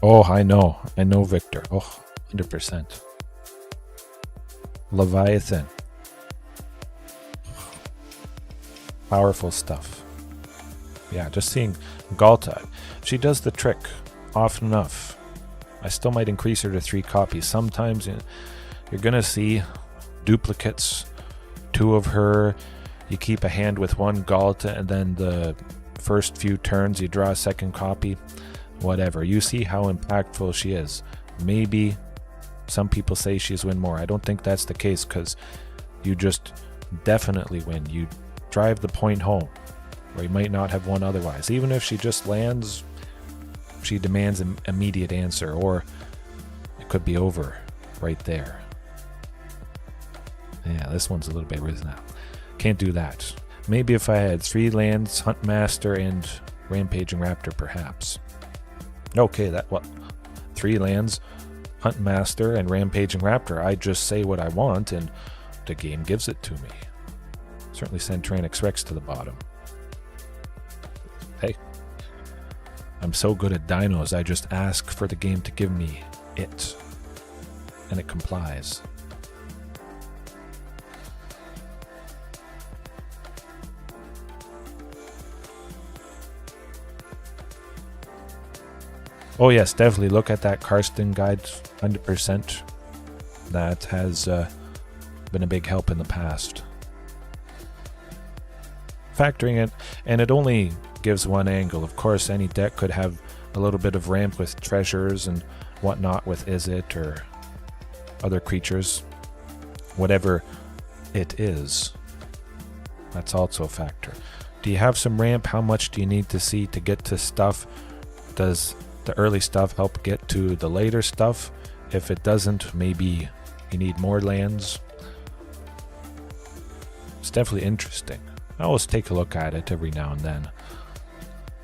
Oh, I know, Victor. Oh, 100%. Leviathan. Powerful stuff. Yeah, just seeing Galta. She does the trick often enough. I still might increase her to 3 copies. Sometimes you're going to see duplicates, 2 of her. You keep a hand with 1 Galta, and then the first few turns you draw a 2nd copy. Whatever. You see how impactful she is. Maybe some people say she's win more. I don't think that's the case, because you just definitely win. You drive the point home, where you might not have won otherwise. Even if she just lands, she demands an immediate answer, or it could be over right there. Yeah, this one's a little bit risen out. Can't do that. Maybe if I had 3 lands, Huntmaster and Rampaging Raptor, perhaps. Okay, that what? 3 lands, Huntmaster and Rampaging Raptor. I just say what I want, and the game gives it to me. Certainly send Tyrannosaurus Rex to the bottom. Hey, I'm so good at dinos, I just ask for the game to give me it. And it complies. Oh yes, definitely look at that Karsten guide, 100%. That has been a big help in the past. Factoring it, and it only gives one angle. Of course, any deck could have a little bit of ramp with treasures and whatnot with Izzet or other creatures. Whatever it is, that's also a factor. Do you have some ramp? How much do you need to see to get to stuff? Does the early stuff help get to the later stuff? If it doesn't, maybe you need more lands. It's definitely interesting. I always take a look at it every now and then.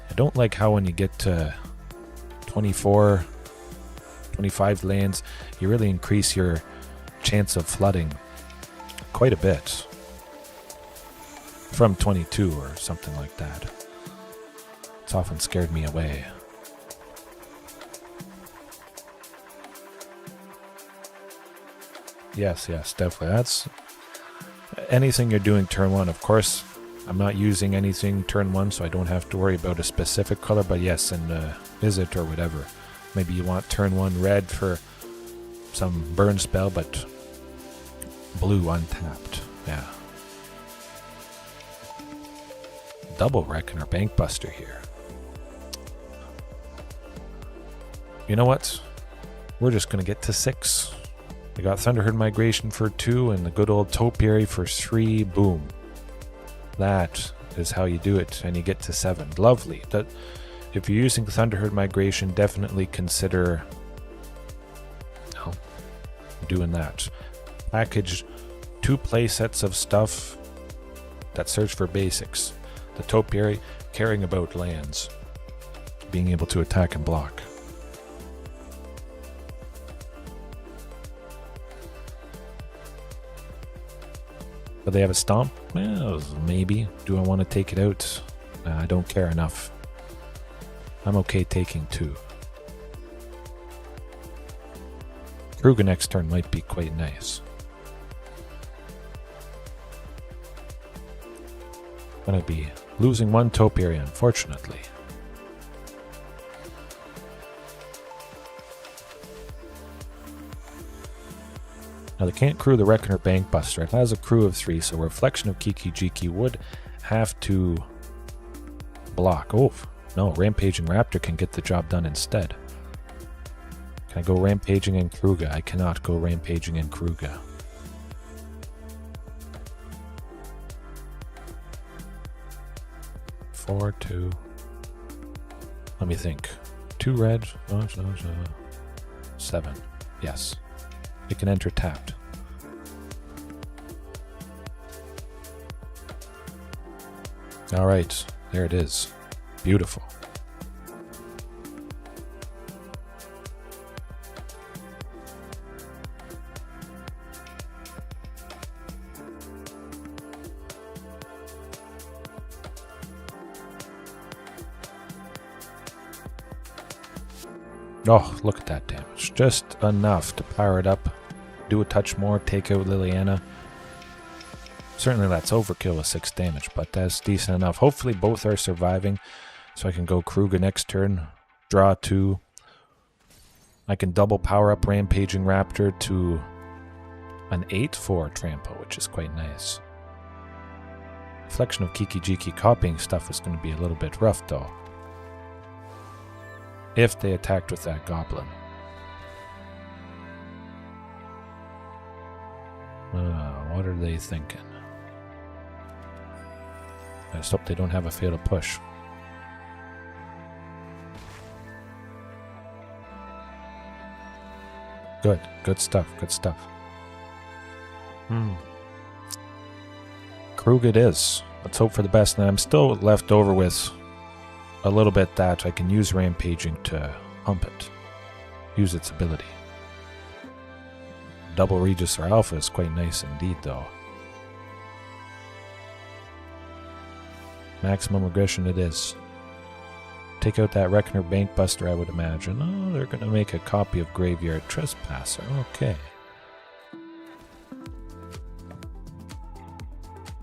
I don't like how when you get to 24, 25 lands, you really increase your chance of flooding quite a bit. From 22 or something like that. It's often scared me away. Yes, definitely. That's anything you're doing turn 1. Of course, I'm not using anything turn 1, so I don't have to worry about a specific color, but yes, in Izzet or whatever. Maybe you want turn 1 red for some burn spell, but blue untapped. Yeah. Double Reckoner Bankbuster here. You know what? We're just going to get to 6. I got Thunderherd Migration for 2 and the good old Topiary for 3. Boom. That is how you do it, and you get to 7. Lovely. That, if you're using Thunderherd Migration, definitely consider doing that. Package 2 play sets of stuff that search for basics. The Topiary, caring about lands. Being able to attack and block. But they have a stomp? Well, maybe. Do I want to take it out? I don't care enough. I'm okay taking 2. Keruga next turn might be quite nice. Gonna be losing 1 Topiary, unfortunately. Now they can't crew the Reckoner Bankbuster. It has a crew of 3, so Reflection of Kiki-Jiki would have to block. Oh, no, Rampaging Raptor can get the job done instead. Can I go Rampaging in Keruga? I cannot go Rampaging in Keruga. Four, 2. Let me think. 2 red. 7. Yes. It can enter tapped. Alright, there it is. Beautiful. Oh, look at that damage. Just enough to power it up. Do a touch more, take out Liliana. Certainly that's overkill with 6 damage, but that's decent enough. Hopefully both are surviving, so I can go Keruga next turn. Draw 2. I can double power up Rampaging Raptor to an 8 for Trampo, which is quite nice. Reflection of Kiki-Jiki copying stuff is going to be a little bit rough, though. If they attacked with that goblin. What are they thinking? I just hope they don't have a fatal push. Good stuff, good stuff. Keruga it is. Let's hope for the best. And I'm still left over with a little bit that I can use Rampaging to hump it. Use its ability. Double Regis or Alpha is quite nice indeed, though. Maximum aggression it is. Take out that Reckoner Bankbuster, I would imagine. Oh, they're going to make a copy of Graveyard Trespasser. Okay.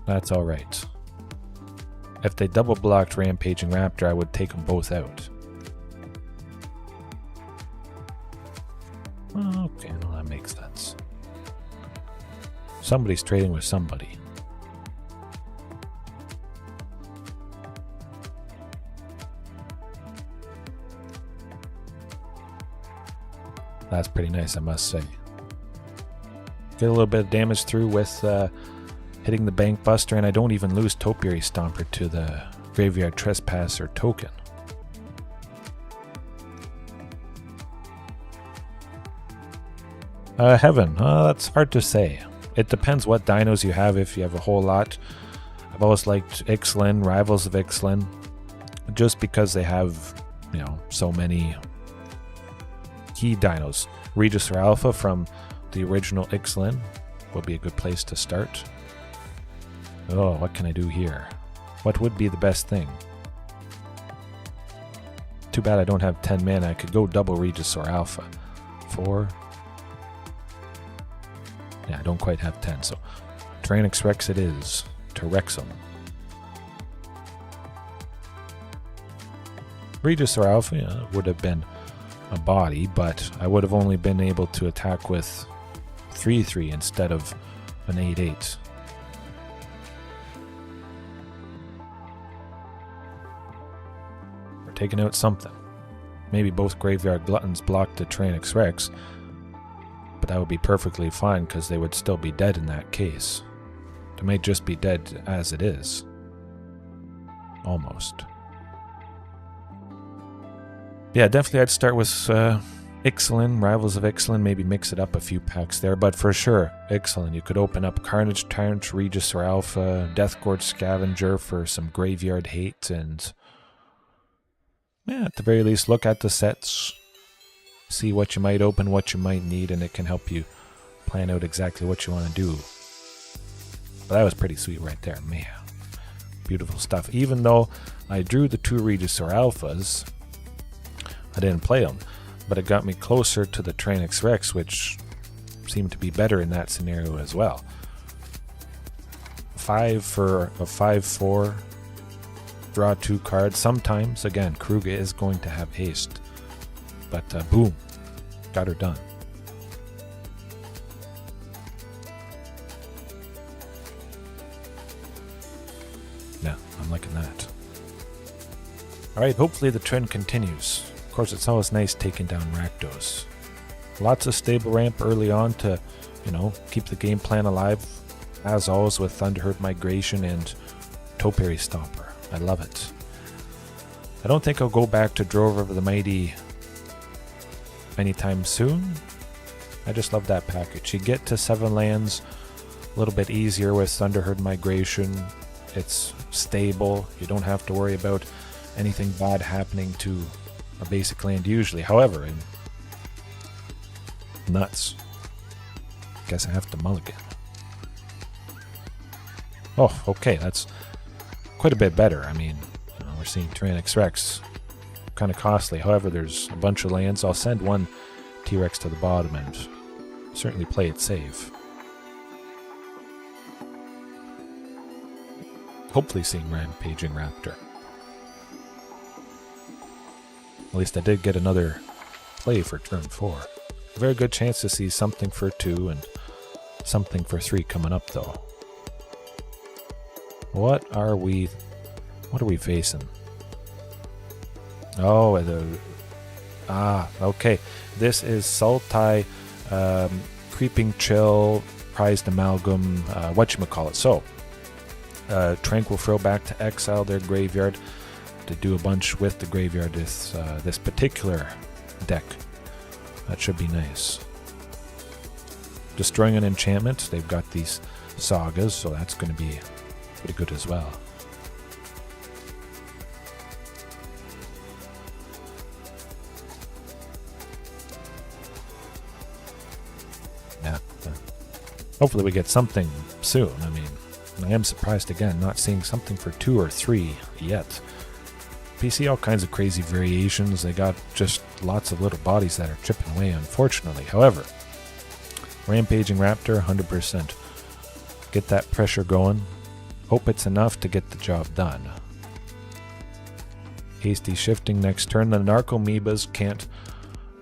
That's alright. If they double blocked Rampaging Raptor, I would take them both out. Okay, well, that makes sense. Somebody's trading with somebody. That's pretty nice, I must say. Get a little bit of damage through with hitting the Bankbuster, and I don't even lose Topiary Stomper to the Graveyard Trespasser token. Heaven, that's hard to say. It depends what dinos you have, if you have a whole lot. I've always liked Ixalan, Rivals of Ixalan, just because they have, you know, so many key dinos. Regis or Alpha from the original Ixalan would be a good place to start. Oh, what can I do here? What would be the best thing? Too bad I don't have 10 mana. I could go double Regis or Alpha. 4. Yeah, I don't quite have 10, so Tyrannix Rex it is. To Wrexham. Regis or Alpha, yeah, would have been a body, but I would have only been able to attack with 3/3 instead of an 8/8. We're taking out something. Maybe both Graveyard Gluttons blocked the Tyrannix Rex, but that would be perfectly fine because they would still be dead in that case. They may just be dead as it is. Almost. Yeah, definitely I'd start with Ixalan, Rivals of Ixalan, maybe mix it up a few packs there, but for sure, Ixalan. You could open up Carnage Tyrant, Regis or Alpha, Deathgorge Scavenger for some graveyard hate, and yeah, at the very least, look at the sets, see what you might open, what you might need, and it can help you plan out exactly what you want to do. But that was pretty sweet right there, man. Beautiful stuff. Even though I drew the 2 Regis or Alphas, I didn't play them, but it got me closer to the Tyrannix Rex, which seemed to be better in that scenario as well. 5 for a 5/4, draw 2 cards. Sometimes, again, Keruga is going to have haste, but boom, got her done. Yeah, I'm liking that. Alright, hopefully the trend continues. Of course, it's always nice taking down Rakdos. Lots of stable ramp early on to, you know, keep the game plan alive, as always with Thunderherd Migration and Topiary Stomper. I love it. I don't think I'll go back to Drover of the Mighty anytime soon. I just love that package. You get to 7 lands a little bit easier with Thunderherd Migration. It's stable. You don't have to worry about anything bad happening to a basic land usually. However, in nuts. Guess I have to mulligan. Oh, okay, that's quite a bit better. I mean, you know, we're seeing Tyrannix Rex, kind of costly. However, there's a bunch of lands. I'll send one T-Rex to the bottom and certainly play it safe. Hopefully seeing Rampaging Raptor. At least I did get another play for turn 4. A very good chance to see something for 2 and something for 3 coming up though. What are we facing? Oh, okay. This is Sultai, Creeping Chill, Prized Amalgam, whatchamacallit. So, Tranquil throw back to exile their graveyard to do a bunch with the graveyard this particular deck. That should be nice. Destroying an enchantment. They've got these sagas, so that's going to be pretty good as well. Yeah. Hopefully we get something soon. I mean, I am surprised again not seeing something for 2 or 3 yet. you see all kinds of crazy variations. They got just lots of little bodies that are chipping away, unfortunately. However, Rampaging Raptor, 100%. Get that pressure going. Hope it's enough to get the job done. Hasty shifting next turn. The Narcomoebas can't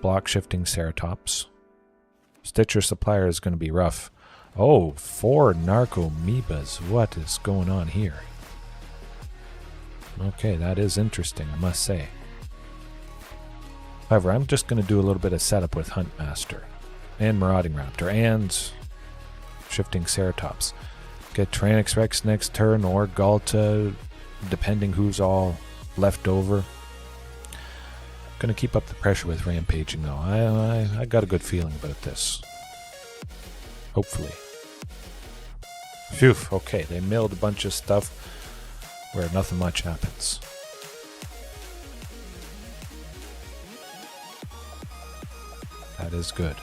block shifting Ceratops. Stitcher Supplier is going to be rough. Oh, 4 Narcomoebas. What is going on here? Okay, that is interesting, I must say. However, I'm just going to do a little bit of setup with Huntmaster and Marauding Raptor and shifting Ceratops. Get Tyrannosaurus Rex next turn or Galta, depending who's all left over. Gonna keep up the pressure with Rampaging though. I got a good feeling about this. Hopefully. Phew, okay, they milled a bunch of stuff where nothing much happens. That is good.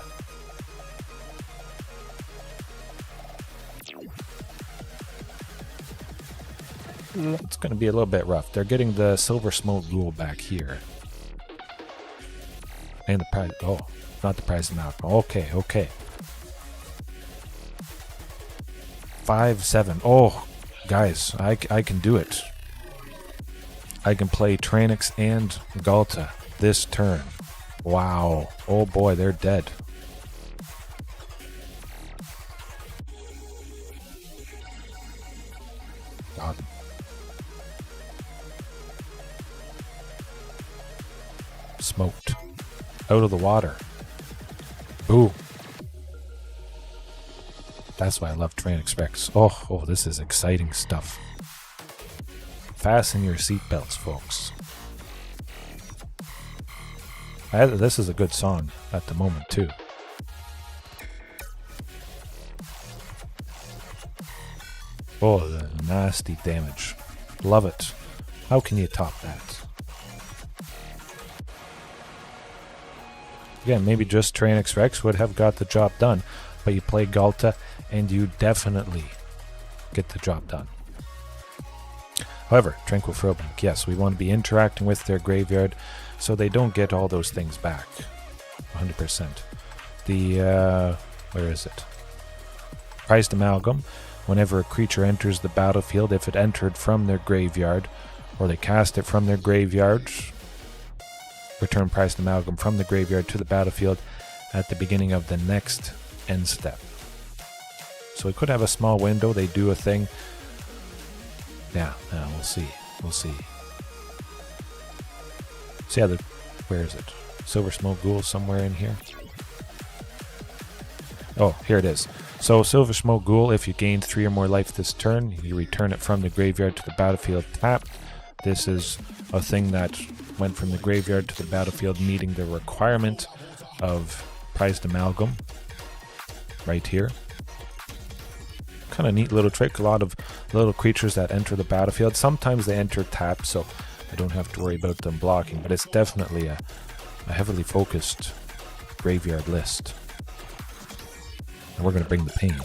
It's going to be a little bit rough. They're getting the Silver Smoke Gruul back here. And the prize. Oh, not the prize of Malcolm. Okay, okay. 5-7. Oh, guys, I can do it. I can play Tranix and Galta this turn. Wow. Oh boy, they're dead. God. Smoked. Out of the water. Boo. That's why I love Tyrannosaurus Rex. Oh, this is exciting stuff. Fasten your seatbelts, folks. This is a good song at the moment, too. Oh, the nasty damage. Love it. How can you top that? Again, maybe just Tyrannosaurus Rex would have got the job done, but you play Galta and you definitely get the job done. However, Tranquil Throwback, yes, we want to be interacting with their graveyard so they don't get all those things back. 100%. The, where is it? Prized Amalgam. Whenever a creature enters the battlefield, if it entered from their graveyard, or they cast it from their graveyard, return Prized Amalgam from the graveyard to the battlefield at the beginning of the next end step. So we could have a small window, they do a thing. Yeah, we'll see. We'll see. So yeah, where is it? Silver Smoke Ghoul somewhere in here. Oh, here it is. So Silver Smoke Ghoul, if you gain 3 or more life this turn, you return it from the graveyard to the battlefield tapped. This is a thing that went from the graveyard to the battlefield, meeting the requirement of Prized Amalgam. Right here. Kind of neat little trick. A lot of little creatures that enter the battlefield. Sometimes they enter tapped, so I don't have to worry about them blocking, but it's definitely a heavily focused graveyard list. And we're going to bring the pain.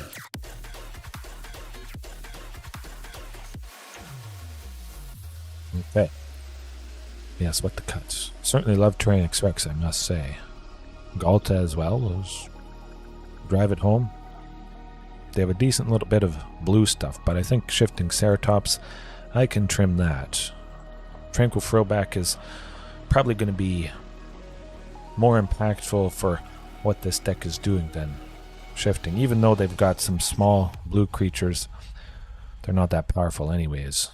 Okay. Yes, what the cuts. Certainly love Tyrannosaurus Rex, I must say. Galta as well. Those drive it home. They have a decent little bit of blue stuff, but I think shifting Ceratops, I can trim that. Tranquil Throwback is probably going to be more impactful for what this deck is doing than shifting. Even though they've got some small blue creatures, they're not that powerful anyways.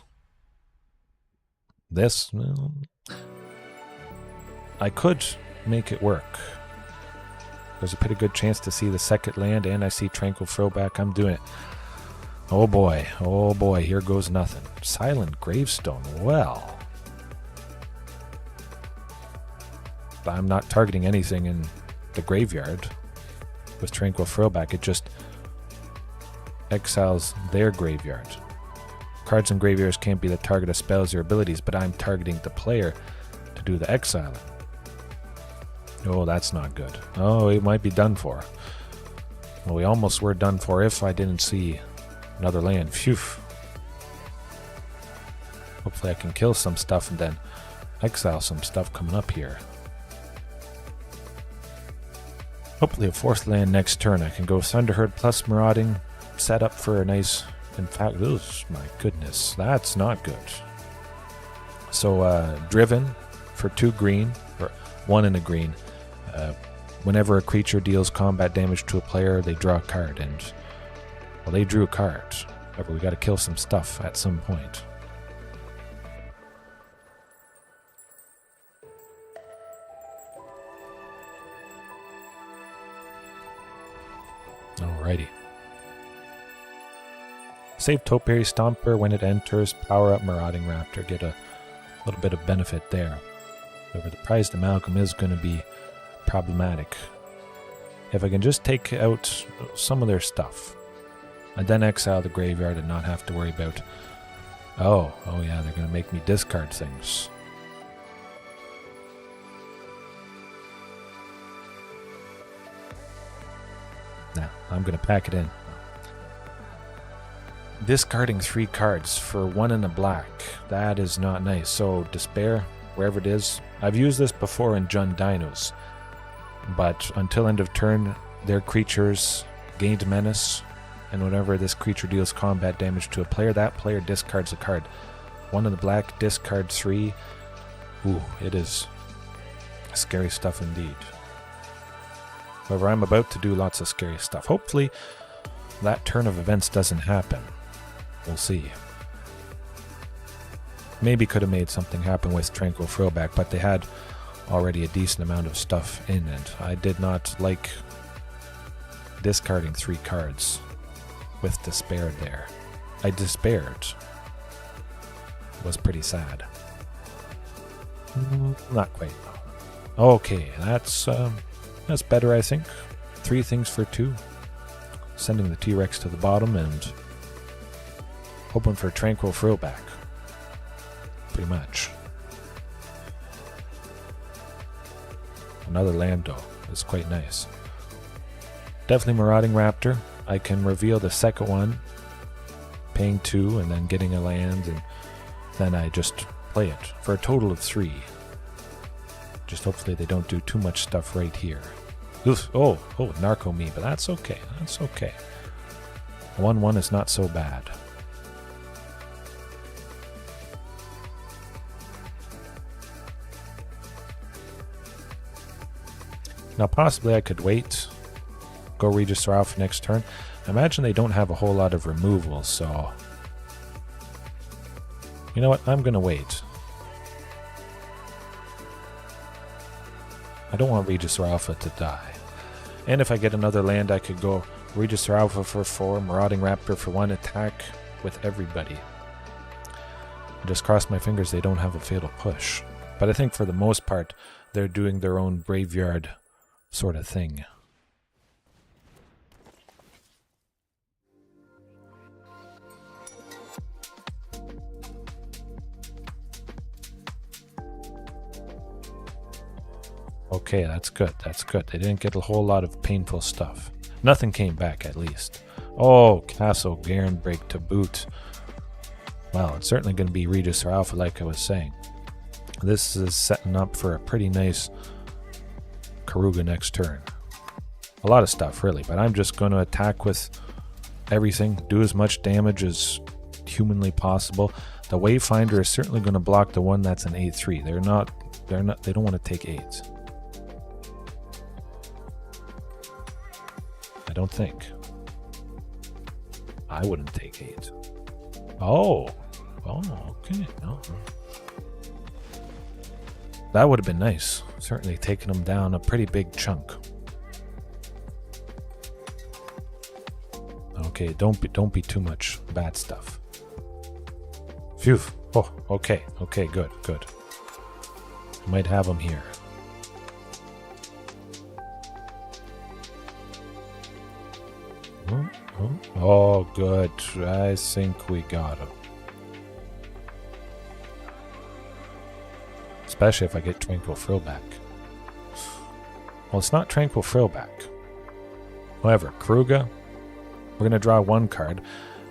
This, well, I could make it work. There's a pretty good chance to see the second land, and I see Tranquil Throwback. I'm doing it. Oh boy, here goes nothing. Silent Gravestone, well. I'm not targeting anything in the graveyard with Tranquil Throwback. It just exiles their graveyard. Cards in graveyards can't be the target of spells or abilities, but I'm targeting the player to do the exiling. Oh, that's not good. Oh, it might be done for. Well, we almost were done for if I didn't see another land. Phew. Hopefully I can kill some stuff and then exile some stuff coming up here. Hopefully a forced land next turn. I can go Thunderherd plus Marauding, set up for a nice... In fact, oh my goodness, that's not good. So Driven for 2 green, or 1 and a green. Whenever a creature deals combat damage to a player, they draw a card, and well, they drew a card. However, we got to kill some stuff at some point. Alrighty. Save Topiary Stomper when it enters. Power up Marauding Raptor. Get a little bit of benefit there. However, the prized Amalgam is going to be problematic. If I can just take out some of their stuff, and then exile the graveyard and not have to worry about... Oh yeah, they're going to make me discard things. Now, I'm going to pack it in. Discarding 3 cards for 1 and a black. That is not nice. So, Despair, wherever it is. I've used this before in Jund Dinos. But until end of turn, their creatures gained menace. And whenever this creature deals combat damage to a player, that player discards a card. 1 in the black, discard 3. Ooh, it is scary stuff indeed. However, I'm about to do lots of scary stuff. Hopefully, that turn of events doesn't happen. We'll see. Maybe could have made something happen with Tranquil Throwback, but they had already a decent amount of stuff in, and I did not like discarding 3 cards with Despair there. I despaired. It was pretty sad. Not quite. Okay, that's better, I think. 3 things for 2. Sending the T-Rex to the bottom and hoping for a Tranquil Throwback. Pretty much. Another Lando is quite nice. Definitely Marauding Raptor. I can reveal the second one, paying 2 and then getting a land, and then I just play it for a total of 3. Just hopefully they don't do too much stuff right here. Oof, oh, Narco me, but that's okay. That's okay. 1/1 is not so bad. Now possibly I could wait, go Register Alpha next turn. I imagine they don't have a whole lot of removals, so... You know what, I'm going to wait. I don't want Register Alpha to die. And if I get another land, I could go Register Alpha for 4, Marauding Raptor for 1, attack with everybody. I just cross my fingers they don't have a Fatal Push. But I think for the most part, they're doing their own graveyard sort of thing. Okay, that's good. That's good. They didn't get a whole lot of painful stuff. Nothing came back, at least. Oh, Castle Garen Break to boot. Well, it's certainly going to be Regis or Alpha, like I was saying. This is setting up for a pretty nice Keruga next turn. A lot of stuff, really, but I'm just going to attack with everything, do as much damage as humanly possible. The Wayfinder is certainly going to block the one that's an 8/3. They don't want to take 8s. I don't think. I wouldn't take 8. Oh, okay. No. That would have been nice. Certainly taking them down a pretty big chunk. Okay, don't be too much bad stuff. Phew. Oh, okay, good. Might have them here. Oh, good. I think we got him. Especially if I get Tranquil Throwback. Well, it's not Tranquil Throwback. However, Keruga, we're going to draw 1 card.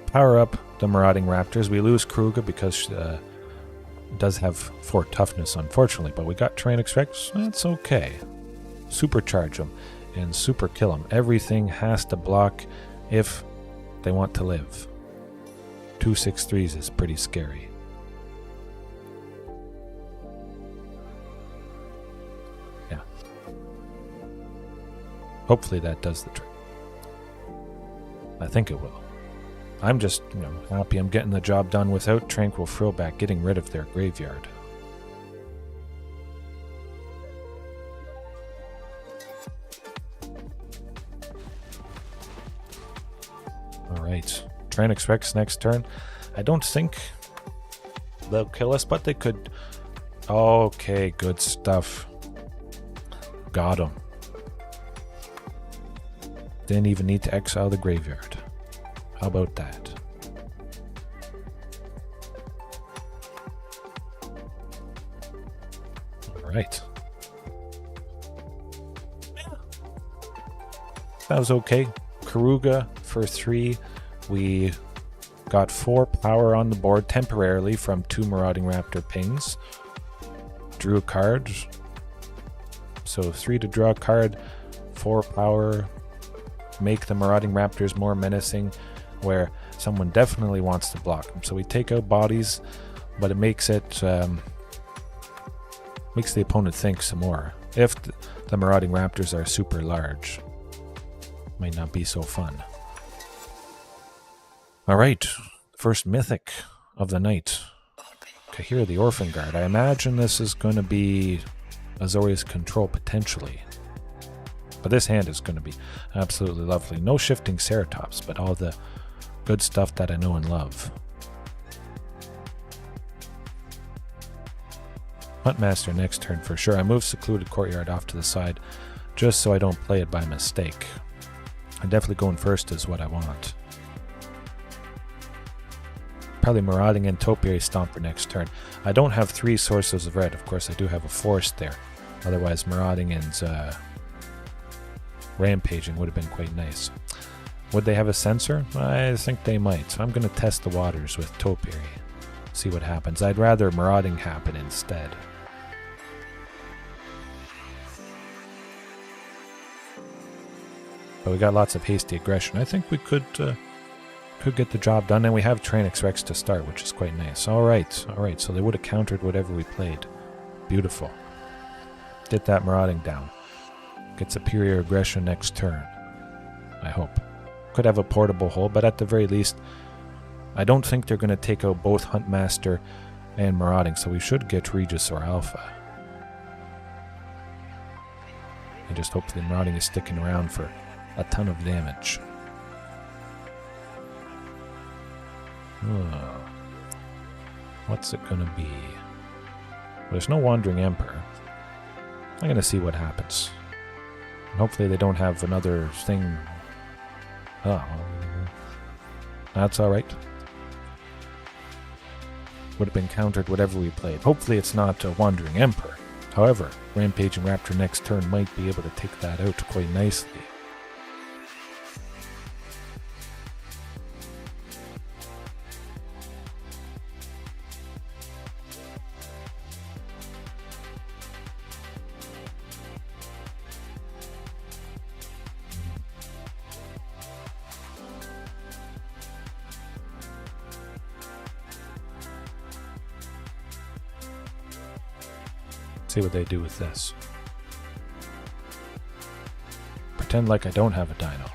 Power up the Marauding Raptors. We lose Keruga because It does have 4 toughness, unfortunately, but we got Terrain Extracts. That's okay. Supercharge them and super kill them. Everything has to block if they want to live. 2/6/3s is pretty scary. Yeah. Hopefully that does the trick. I think it will. I'm just, happy I'm getting the job done without Tranquil Frillback getting rid of their graveyard. Alright. Tranix Rex next turn. I don't think they'll kill us, but they could. Okay, good stuff. Got him. Didn't even need to exile the graveyard. How about that? Alright. That was okay. Keruga for 3. We got 4 power on the board temporarily from 2 Marauding Raptor pings. Drew a card. So 3 to draw a card, 4 power. Make the Marauding Raptors more menacing, where someone definitely wants to block them. So we take out bodies, but it makes it makes the opponent think some more. If the Marauding Raptors are super large, might not be so fun. Alright, first mythic of the night. Kahir the Orphan Guard. I imagine this is going to be Azorius control potentially. But this hand is going to be absolutely lovely. No shifting Ceratops, but all the good stuff that I know and love. Huntmaster next turn for sure. I move Secluded Courtyard off to the side just so I don't play it by mistake. I'm definitely going first is what I want. Probably Marauding and Topiary Stomper next turn. I don't have 3 sources of red. Of course, I do have a forest there. Otherwise, Marauding and Rampaging would have been quite nice. Would they have a sensor? I think they might. So I'm going to test the waters with Topiary. See what happens. I'd rather Marauding happen instead. But we got lots of hasty aggression. I think we could get the job done. And we have Tranix Rex to start, which is quite nice. Alright. So they would have countered whatever we played. Beautiful. Get that Marauding down. Get superior aggression next turn. I hope. Could have a portable hole, but at the very least, I don't think they're going to take out both Huntmaster and Marauding, so we should get Regis or Alpha. And just hope the Marauding is sticking around for a ton of damage. What's it going to be? There's no Wandering Emperor. I'm going to see what happens. Hopefully they don't have another thing. Oh, that's alright. Would have been countered whatever we played. Hopefully it's not a Wandering Emperor. However, Rampaging Raptor next turn might be able to take that out quite nicely. See what they do with this. Pretend like I don't have a Dino,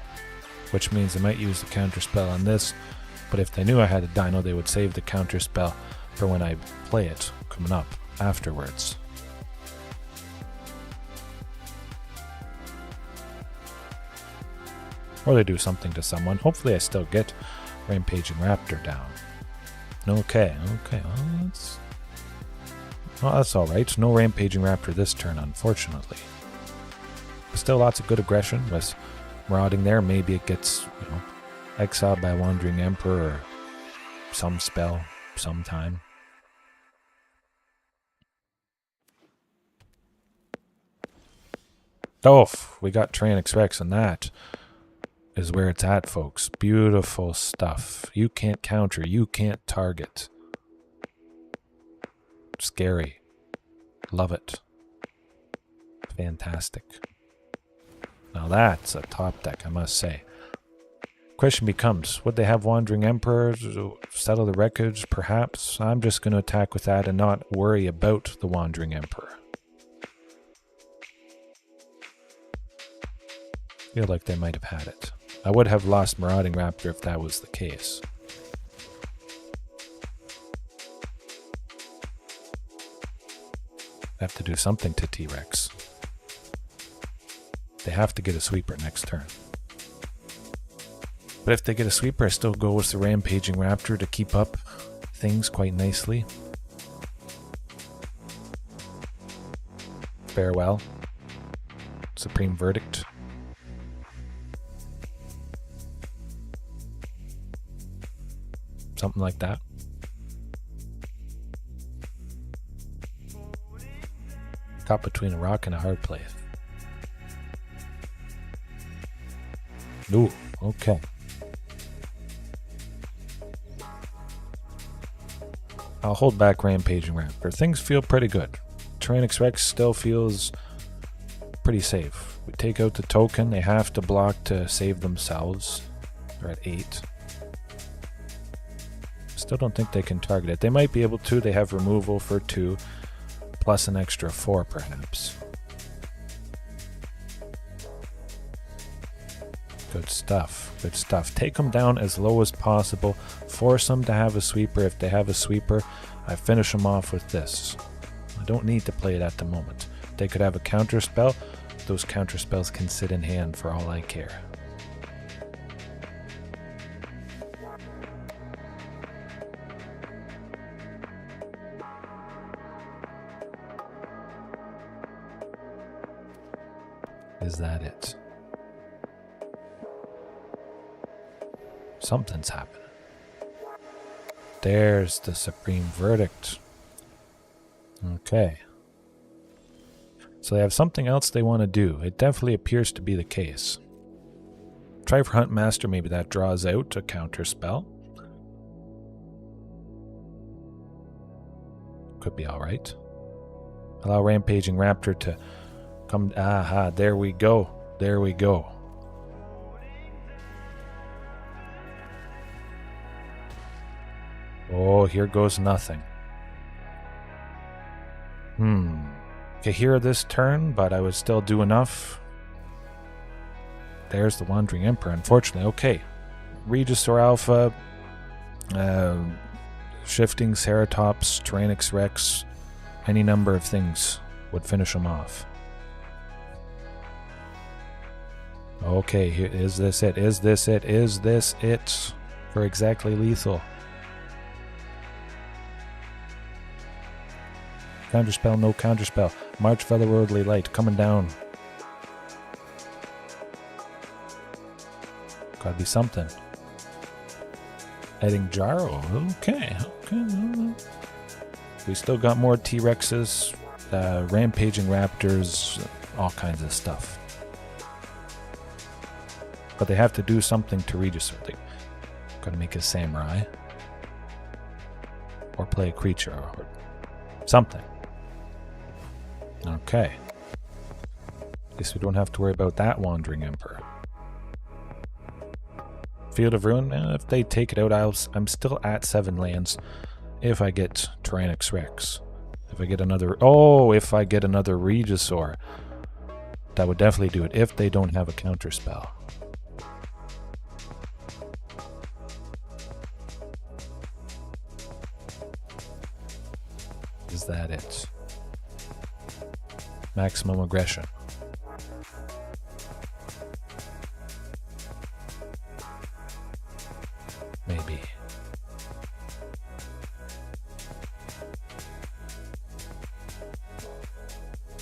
which means they might use the counter spell on this, but if they knew I had a Dino, they would save the counter spell for when I play it coming up afterwards. Or they do something to someone. Hopefully I still get Rampaging Raptor down. Okay, well, that's alright. No Rampaging Raptor this turn, unfortunately. But still lots of good aggression with Marauding there. Maybe it gets, exiled by Wandering Emperor or some spell sometime. Oh, we got Tranix Rex, and that is where it's at, folks. Beautiful stuff. You can't counter. You can't target. Scary. Love it. Fantastic. Now that's a top deck, I must say. Question becomes, would they have Wandering Emperors? Settle the wreckage, perhaps? I'm just going to attack with that and not worry about the Wandering Emperor. Feel like they might have had it. I would have lost Marauding Raptor if that was the case. I have to do something to T-Rex. They have to get a sweeper next turn. But if they get a sweeper, I still go with the Rampaging Raptor to keep up things quite nicely. Farewell. Supreme Verdict. Something like that. Caught between a rock and a hard place. Ooh, okay. I'll hold back Rampaging Raptor. Things feel pretty good. Tyrannosaurus Rex still feels pretty safe. We take out the token. They have to block to save themselves. They're at 8. Still don't think they can target it. They might be able to. They have removal for 2, plus an extra 4 perhaps. Good stuff. Good stuff. Take them down as low as possible. Force them to have a sweeper. If they have a sweeper, I finish them off with this. I don't need to play it at the moment. They could have a counter spell. Those counter spells can sit in hand for all I care. Is that it? Something's happening. There's the Supreme Verdict. Okay. So they have something else they want to do. It definitely appears to be the case. Try for Hunt Master, maybe that draws out a counter spell. Could be alright. Allow Rampaging Raptor to come. Aha, there we go. There we go. Oh, here goes nothing. Could hear this turn, but I would still do enough. There's the Wandering Emperor, unfortunately. Okay. Regisaur Alpha, Shifting Ceratops, Tyrannosaurus Rex, any number of things would finish him off. Okay, here, is this it? Is this it? Is this it for exactly lethal? Counterspell, no counterspell. March Featherworldly Light coming down. Gotta be something. Heading Jaro. Okay. We still got more T-Rexes, Rampaging Raptors, all kinds of stuff. But they have to do something to Regisaur. They gotta make a Samurai. Or play a creature, or something. Okay. At least we don't have to worry about that Wandering Emperor. Field of Ruin, if they take it out, I'm still at 7 lands if I get Tyrannosaurus Rex. If I get another... Oh, if I get another Regisaur. That would definitely do it if they don't have a counter spell. Is that it? Maximum aggression. Maybe.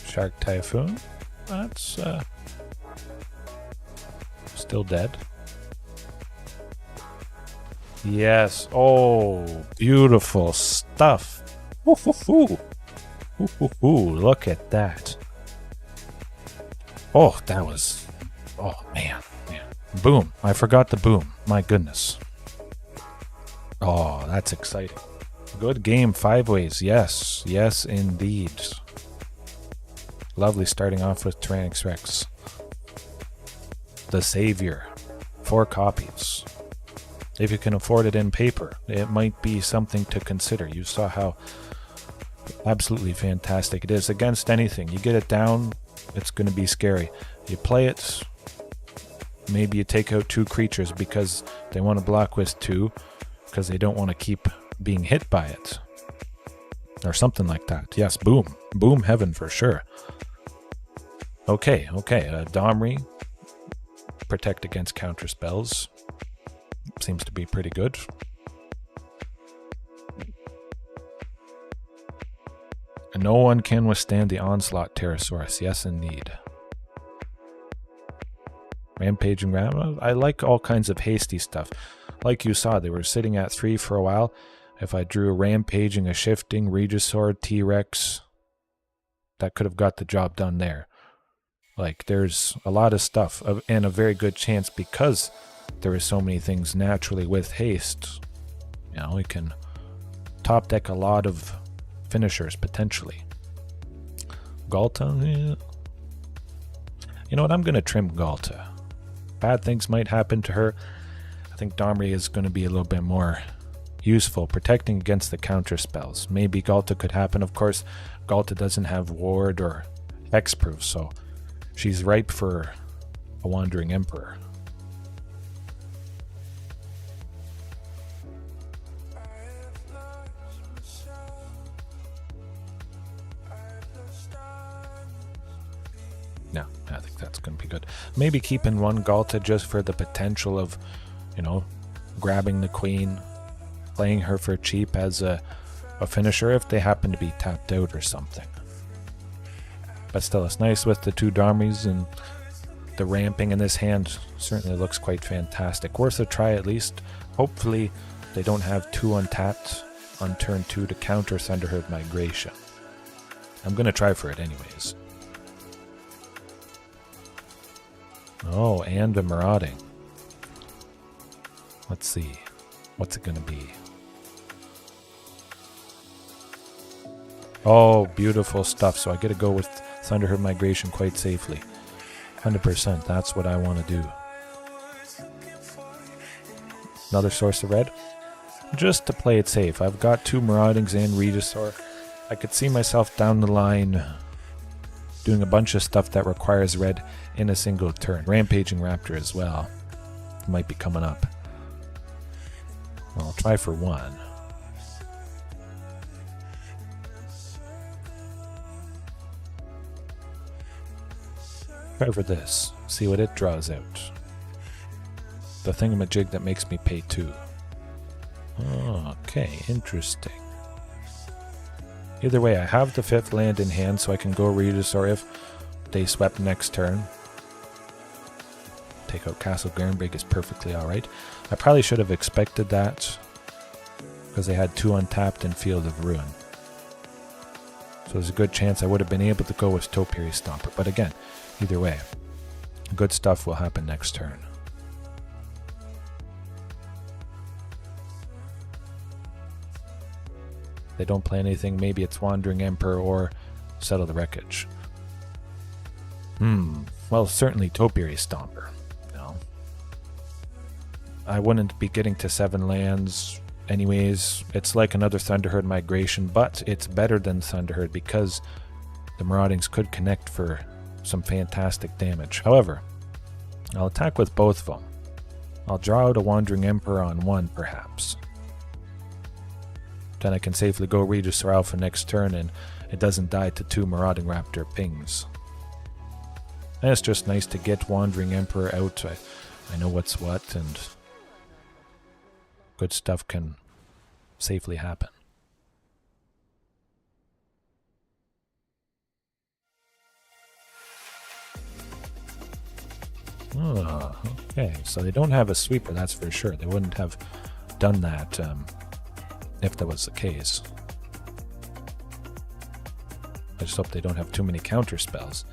Shark Typhoon. That's still dead. Yes. Oh, beautiful stuff. Ooh, look at that. Oh, that was... Oh, man. Boom. I forgot the boom. My goodness. Oh, that's exciting. Good game, 5 ways. Yes, yes indeed. Lovely starting off with Tyrannosaurus Rex. The Savior. 4 copies. If you can afford it in paper, it might be something to consider. You saw how absolutely fantastic it is against anything. You get it down, it's going to be scary. You play it, maybe you take out 2 creatures because they want to block with 2 because they don't want to keep being hit by it. Or something like that. Yes, boom. Boom heaven for sure. Okay. Domri. Protect against counter spells. Seems to be pretty good. And no one can withstand the onslaught, Pterosaurus. Yes, indeed. Rampaging Ram. I like all kinds of hasty stuff. Like you saw, they were sitting at 3 for a while. If I drew a Rampaging, a Shifting, Regisaur, T-Rex, that could have got the job done there. Like, there's a lot of stuff, and a very good chance because there is so many things naturally with haste. You know, we can top deck a lot of finishers, potentially. Galta, yeah. You know what, I'm going to trim Galta. Bad things might happen to her. I think Domri is going to be a little bit more useful, protecting against the counter spells. Maybe Galta could happen. Of course, Galta doesn't have ward or hexproof, so she's ripe for a Wandering Emperor. No, I think that's going to be good. Maybe keeping 1 Galta just for the potential of, you know, grabbing the queen, playing her for cheap as a finisher if they happen to be tapped out or something. But still, it's nice with the 2 Domries, and the ramping in this hand certainly looks quite fantastic. Worth a try at least. Hopefully they don't have 2 untapped on turn 2 to counter Thunderherd Migration. I'm going to try for it anyways. Oh, and a Marauding. Let's see. What's it going to be? Oh, beautiful stuff. So I get to go with Thunderherd Migration quite safely. 100%. That's what I want to do. Another source of red. Just to play it safe. I've got 2 Maraudings and Regisaur. I could see myself down the line doing a bunch of stuff that requires red in a single turn. Rampaging Raptor as well. Might be coming up. I'll try for 1. Try for this. See what it draws out. The thingamajig that makes me pay 2. Okay, interesting. Either way, I have the 5th land in hand, so I can go Regisaur if they swept next turn. Take out Castle Garenbrig is perfectly alright. I probably should have expected that, because they had 2 untapped in Field of Ruin. So there's a good chance I would have been able to go with Topiary Stomper. But again, either way, good stuff will happen next turn. They don't play anything, maybe it's Wandering Emperor or Settle the Wreckage. Well, certainly Topiary Stomper. No. I wouldn't be getting to 7 lands anyways. It's like another Thunderherd Migration, but it's better than Thunderherd because the Maraudings could connect for some fantastic damage. However, I'll attack with both of them. I'll draw out a Wandering Emperor on 1 perhaps. Then I can safely go Regisaur Alpha next turn and it doesn't die to 2 Marauding Raptor pings. And it's just nice to get Wandering Emperor out. I know what's what, and good stuff can safely happen. Oh, okay, so they don't have a sweeper, that's for sure. They wouldn't have done that if that was the case. I just hope they don't have too many counter spells.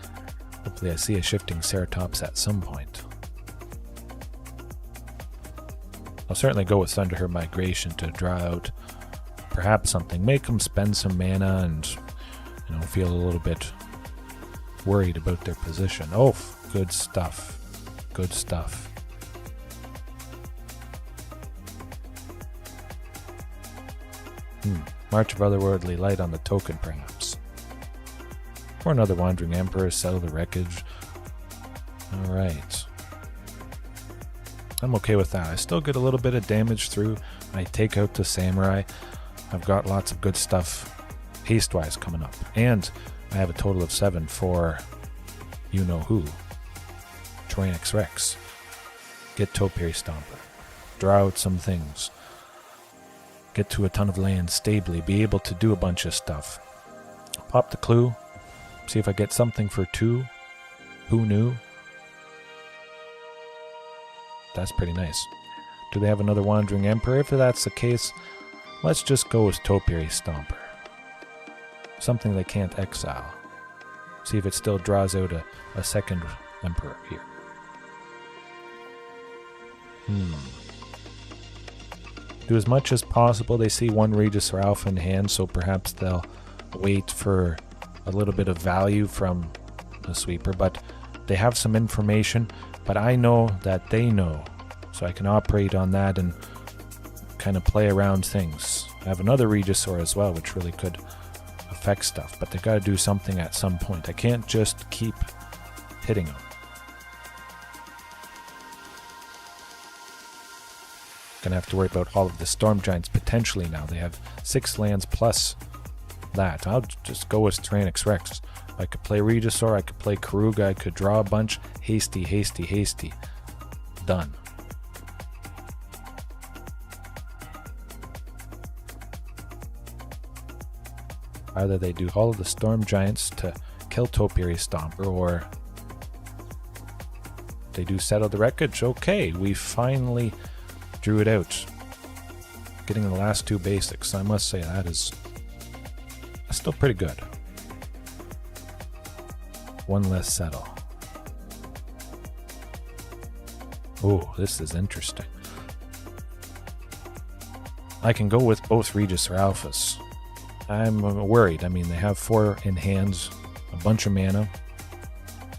Hopefully I see a Shifting Ceratops at some point. I'll certainly go with Thunderherd Migration to draw out perhaps something. Make them spend some mana and, you know, feel a little bit worried about their position. Oh, good stuff. Good stuff. March of Otherworldly Light on the token, perhaps. Or another Wandering Emperor, settle the wreckage. Alright. I'm okay with that. I still get a little bit of damage through. I take out the Samurai. I've got lots of good stuff haste-wise coming up. And I have a total of 7 for you-know-who. Tyrannosaurus Rex. Get Topiary Stomper. Draw out some things. Get to a ton of land stably. Be able to do a bunch of stuff. Pop the clue. See if I get something for 2. Who knew? That's pretty nice. Do they have another Wandering Emperor? If that's the case, let's just go with Topiary Stomper. Something they can't exile. See if it still draws out a second Emperor here. Do as much as possible. They see one Regis or Alpha in hand, so perhaps they'll wait for a little bit of value from the sweeper, but they have some information, but I know that they know, so I can operate on that and kind of play around things. I have another Regisaur as well, which really could affect stuff, but they've got to do something at some point. I can't just keep hitting them. Gonna have to worry about all of the Storm Giants potentially now. They have 6 lands plus that. I'll just go with Tyrannosaurus Rex. I could play Regisaur, I could play Keruga, I could draw a bunch. Hasty, hasty, hasty. Done. Either they do all of the Storm Giants to kill Topiary Stomper, or they do settle the wreckage. Okay, we finally drew it out. Getting the last 2 basics, I must say that's still pretty good. 1 less settle. Oh, this is interesting. I can go with both Regis or Alphas. I'm worried. I mean, they have 4 in hands, a bunch of mana.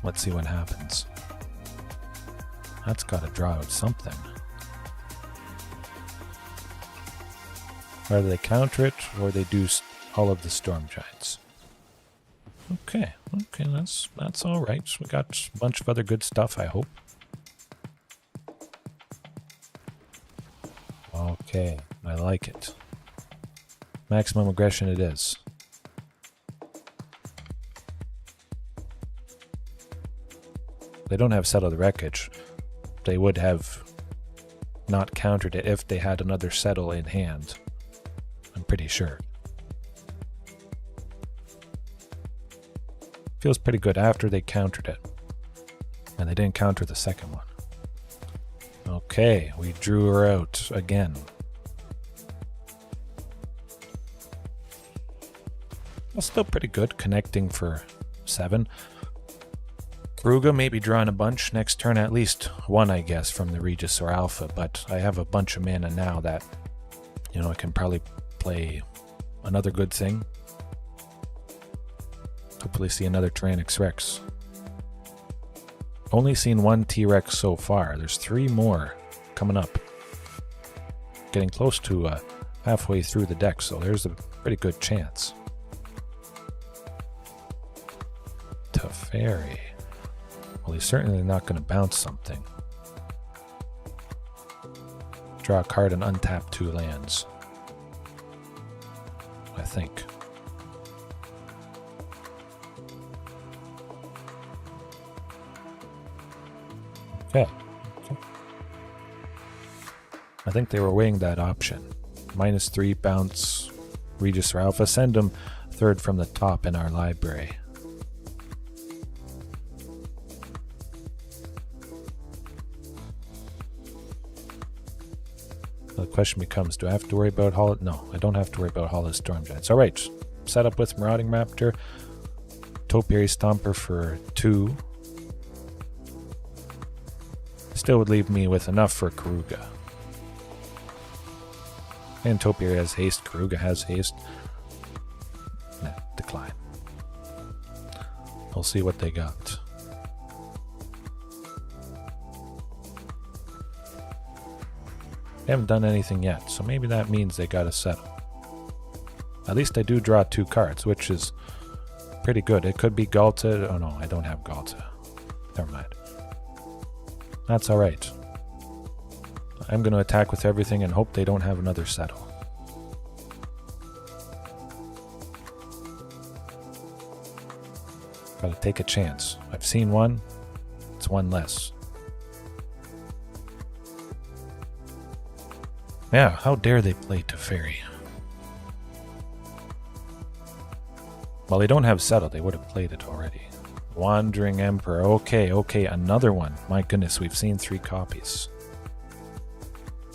Let's see what happens. That's got to draw out something. Either they counter it, or they do all of the Storm Giants. Okay, that's all right. We got a bunch of other good stuff, I hope. Okay, I like it. Maximum aggression it is. They don't have Settle the Wreckage. They would have not countered it if they had another Settle in hand. I'm pretty sure. Feels pretty good after they countered it. And they didn't counter the second one. Okay, we drew her out again. Well, still pretty good, connecting for 7. Keruga may be drawing a bunch next turn, at least 1, I guess, from the Regis or Alpha, but I have a bunch of mana now that, you know, I can probably play another good thing. Hopefully see another Tyrannosaurus Rex. Only seen 1 T-Rex so far. There's 3 more coming up. Getting close to halfway through the deck, so there's a pretty good chance. Teferi. Well, he's certainly not going to bounce something. Draw a card and untap 2 lands. I think. Okay. I think they were weighing that option. -3 bounce Regis or Alpha. Send them 3rd from the top in our library. The question becomes, do I have to worry about Hall? No, I don't have to worry about Hall of Storm Giants. Alright, set up with Marauding Raptor. Topiary Stomper for 2. Still would leave me with enough for Keruga. And Topiary has haste. Keruga has haste. Nah, decline. We'll see what they got. They haven't done anything yet, so maybe that means they gotta settle. At least I do draw 2 cards, which is pretty good. It could be Galta. Oh no, I don't have Galta. Never mind. That's alright. I'm going to attack with everything and hope they don't have another settle. Gotta take a chance. I've seen one. It's one less. Yeah, how dare they play Teferi? Well, they don't have settle. They would have played it already. Wandering Emperor. Okay, another one. My goodness, we've seen 3 copies.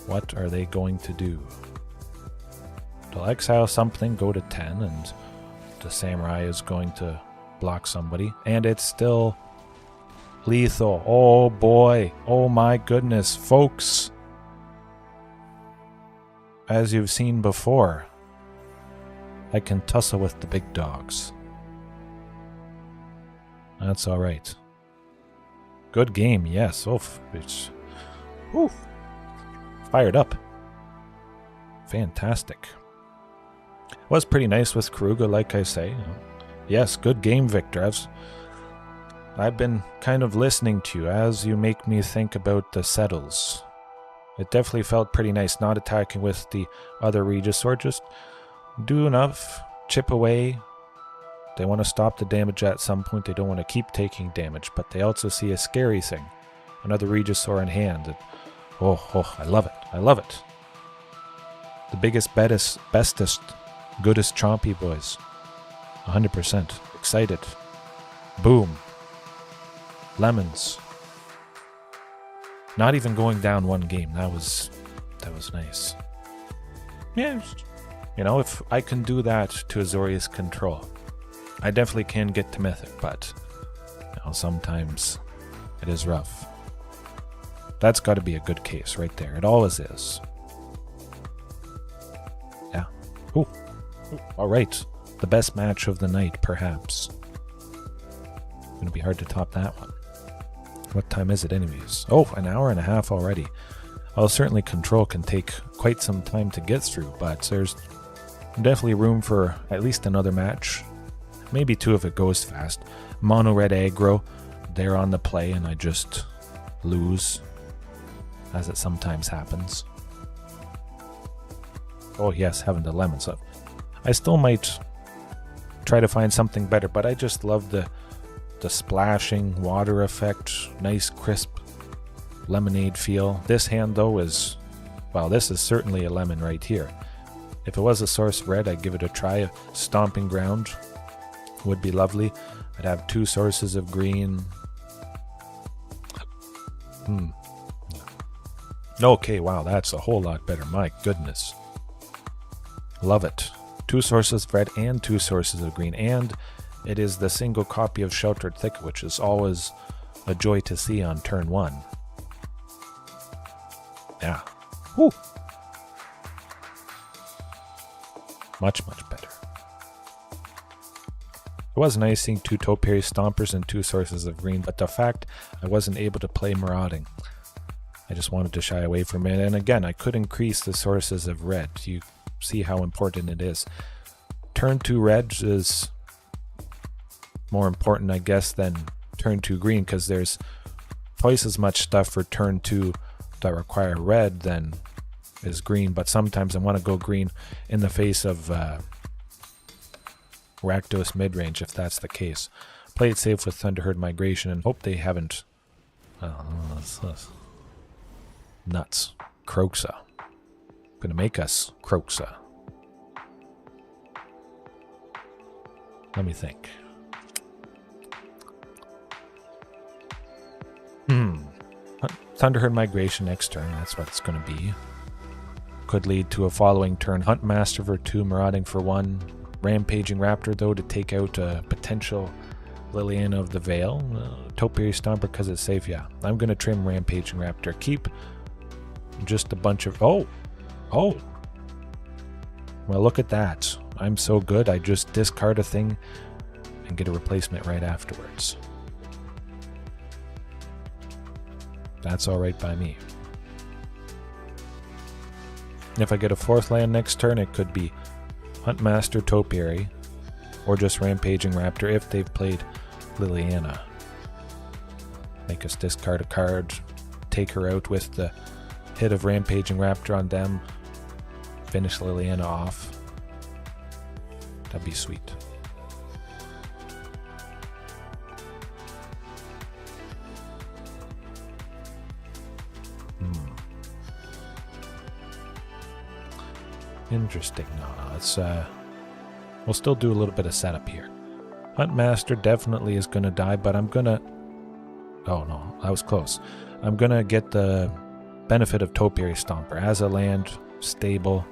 What are they going to do? They'll exile something, go to 10, and the Samurai is going to block somebody. And it's still lethal. Oh boy. Oh my goodness, folks. As you've seen before, I can tussle with the big dogs. That's alright. Good game, yes. Oh, it's... Whew. Fired up. Fantastic. Was pretty nice with Keruga, like I say. Yes, good game, Victor. I've been kind of listening to you as you make me think about the settles. It definitely felt pretty nice not attacking with the other Regisaur, just do enough, chip away. They want to stop the damage at some point. They don't want to keep taking damage, but they also see a scary thing. Another Regisaur in hand. And, oh, I love it. I love it. The biggest, bestest, goodest chompy boys. 100%. Excited. Boom. Lemons. Not even going down 1 game. That was nice. Yeah, you know, if I can do that to Azorius control, I definitely can get to Mythic, but you know, sometimes it is rough. That's got to be a good case right there. It always is. Yeah. Ooh. All right. The best match of the night, perhaps. Going to be hard to top that one. What time is it anyways? Oh, an hour and a half already. Well, certainly Control can take quite some time to get through, but there's definitely room for at least another match. Maybe 2 if it goes fast. Mono red aggro, they're on the play and I just lose, as it sometimes happens. Oh yes, having the lemons up. I still might try to find something better, but I just love the splashing water effect, nice crisp lemonade feel. This hand though is, well, this is certainly a lemon right here. If it was a source red, I'd give it a try. A stomping ground would be lovely. I'd have 2 sources of green. Okay, wow, that's a whole lot better. My goodness. Love it. 2 sources of red and 2 sources of green, and it is the single copy of Sheltered Thicket, which is always a joy to see on turn 1. Yeah. Whew. Much, much better. It was nice seeing 2 Topiary Stompers and 2 sources of green, but the fact I wasn't able to play Marauding, I just wanted to shy away from it. And again, I could increase the sources of red. You see how important it is. Turn 2 red is more important, I guess, than turn 2 green, because there's twice as much stuff for turn 2 that require red than is green, but sometimes I want to go green in the face of Rakdos Midrange, if that's the case. Play it safe with Thunderherd Migration and hope they haven't... nuts. Kroxa. Gonna make us Kroxa. Let me think. Thunderherd Migration next turn, that's what it's going to be. Could lead to a following turn Huntmaster for 2, Marauding for 1, Rampaging Raptor though to take out a potential Liliana of the Veil. Topiary Stomper because it's safe, yeah. I'm going to trim Rampaging Raptor. Keep just a bunch of... Oh! Well, look at that. I'm so good, I just discard a thing and get a replacement right afterwards. That's alright by me. If I get a 4th land next turn, it could be Huntmaster, Topiary, or just Rampaging Raptor if they've played Liliana. Make us discard a card, take her out with the hit of Rampaging Raptor on them, finish Liliana off. That'd be sweet. Interesting. No, let's we'll still do a little bit of setup here. Huntmaster definitely is gonna die, but I'm gonna... Oh no, that was close. I'm gonna get the benefit of Topiary Stomper as a land, stable.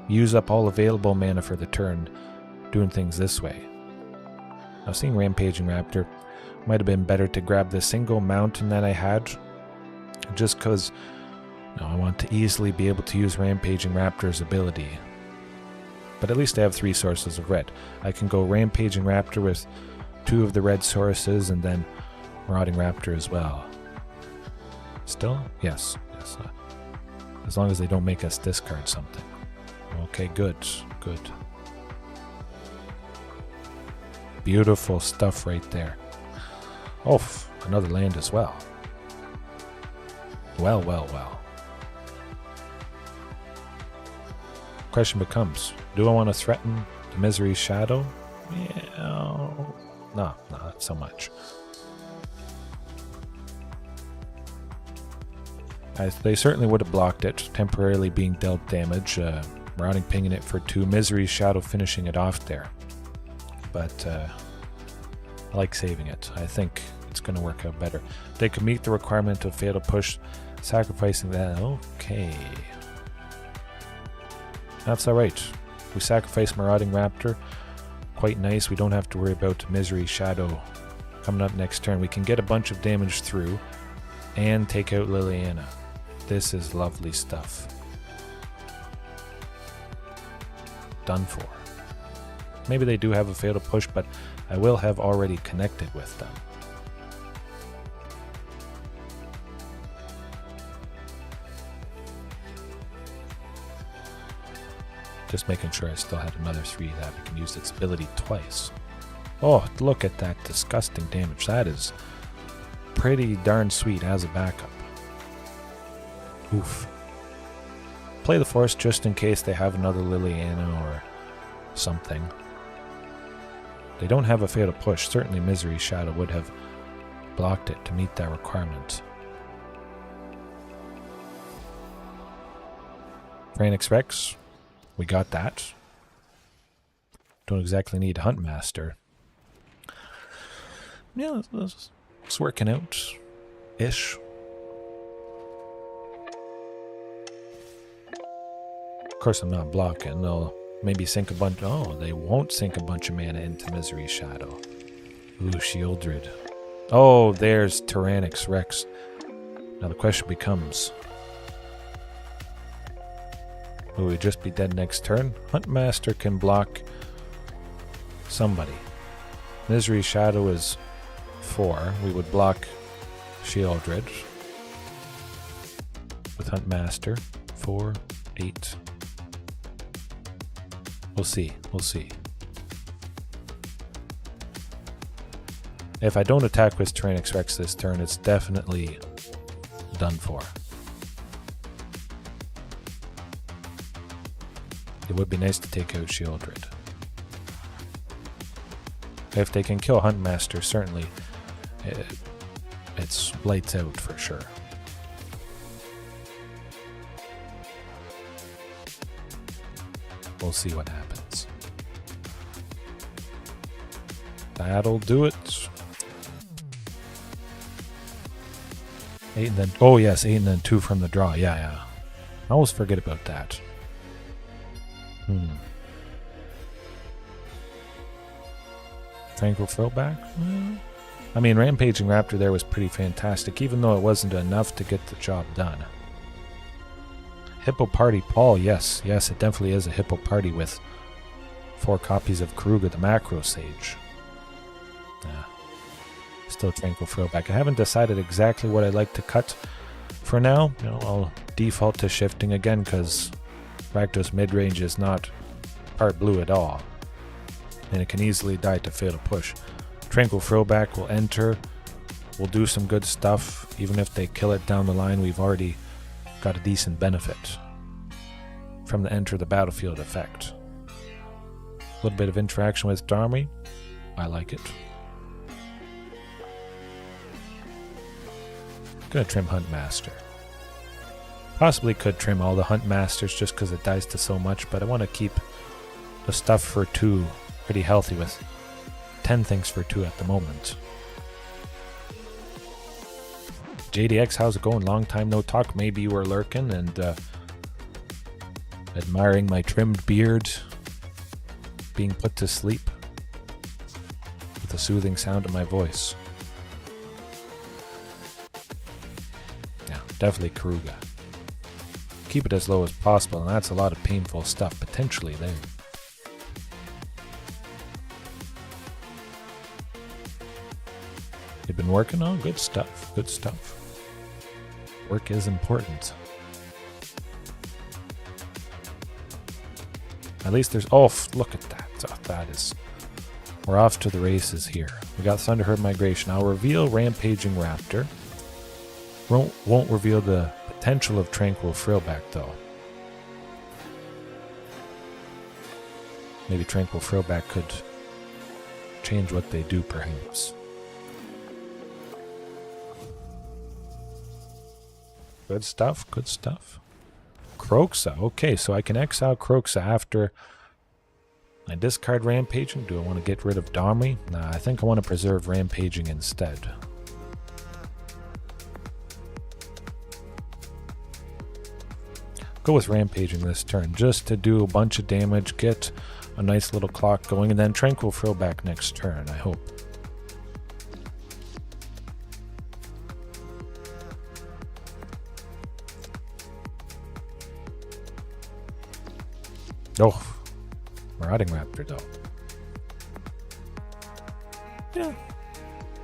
Use up all available mana for the turn, doing things this way. Now, seeing Rampaging Raptor, might have been better to grab the single mountain that I had, just because I want to easily be able to use Rampaging Raptor's ability. But at least I have 3 sources of red. I can go Rampaging Raptor with 2 of the red sources, and then Marauding Raptor as well. Still? Yes. Yes. As long as they don't make us discard something. Okay, good. Good. Beautiful stuff right there. Oh, another land as well. Well, well, well. Question becomes, do I want to threaten the Misery's Shadow? Yeah, no, not so much. They certainly would have blocked it, temporarily being dealt damage, Marauding pinging it for 2, Misery's Shadow finishing it off there. But I like saving it. I think it's going to work out better. They could meet the requirement of Fatal Push, sacrificing that. Okay. That's alright. We sacrifice Marauding Raptor. Quite nice. We don't have to worry about Misery's Shadow coming up next turn. We can get a bunch of damage through and take out Liliana. This is lovely stuff. Done for. Maybe they do have a Fatal Push, but I will have already connected with them. Just making sure I still had another 3 that we can use its ability twice. Oh, look at that disgusting damage. That is pretty darn sweet as a backup. Oof. Play the Force just in case they have another Liliana or something. They don't have a Fatal Push. Certainly Misery's Shadow would have blocked it to meet that requirement. Phoenix Rex. We got that. Don't exactly need Huntmaster. Yeah, it's working out. Ish. Of course, I'm not blocking. They'll maybe sink a bunch. Oh, they won't sink a bunch of mana into Misery's Shadow. Ooh, Shieldred. Oh, there's Tyrannix Rex. Now the question becomes, will we just be dead next turn? Huntmaster can block somebody. Misery's Shadow is 4. We would block Shieldred with Huntmaster. 4, 8. We'll see. We'll see. If I don't attack with Tyrannix Rex this turn, it's definitely done for. It would be nice to take out Shieldred. If they can kill Huntmaster, certainly it's lights out for sure. We'll see what happens. That'll do it. 8 and then... Oh yes, 8 and then 2 from the draw. Yeah. I always forget about that. Tranquil Throwback? I mean, Rampaging Raptor there was pretty fantastic, even though it wasn't enough to get the job done. Hippo Party Paul, yes. Yes, it definitely is a Hippo Party with 4 copies of Keruga the Macrosage. Still Tranquil Throwback. I haven't decided exactly what I'd like to cut for now. You know, I'll default to shifting again because Rakdos Midrange is not part blue at all. And it can easily die to Fatal Push. Tranquil Throwback will enter. We'll do some good stuff. Even if they kill it down the line, we've already got a decent benefit from the enter the battlefield effect. A little bit of interaction with Darmy. I like it. Gonna trim Hunt Master. Possibly could trim all the Hunt Masters just because it dies to so much, but I want to keep the stuff for 2 pretty healthy with 10 things for 2 at the moment. JDX, how's it going? Long time no talk. Maybe you were lurking and admiring my trimmed beard being put to sleep with the soothing sound of my voice. Yeah, definitely Keruga. Keep it as low as possible, and that's a lot of painful stuff potentially there. You've been working on good stuff. Good stuff. Work is important. At least there's... Oh, look at that. Oh, that is... We're off to the races here. We got Thunderherd Migration. I'll reveal Rampaging Raptor. Won't reveal the potential of Tranquil Throwback, though. Maybe Tranquil Throwback could change what they do, perhaps. Good stuff, good stuff. Kroxa, okay, so I can exile Kroxa after I discard Rampaging. Do I want to get rid of Domri? Nah, I think I want to preserve Rampaging instead. Go with Rampaging this turn, just to do a bunch of damage, get a nice little clock going, and then Tranquil Throwback next turn, I hope. Oh, Marauding Raptor though. Yeah.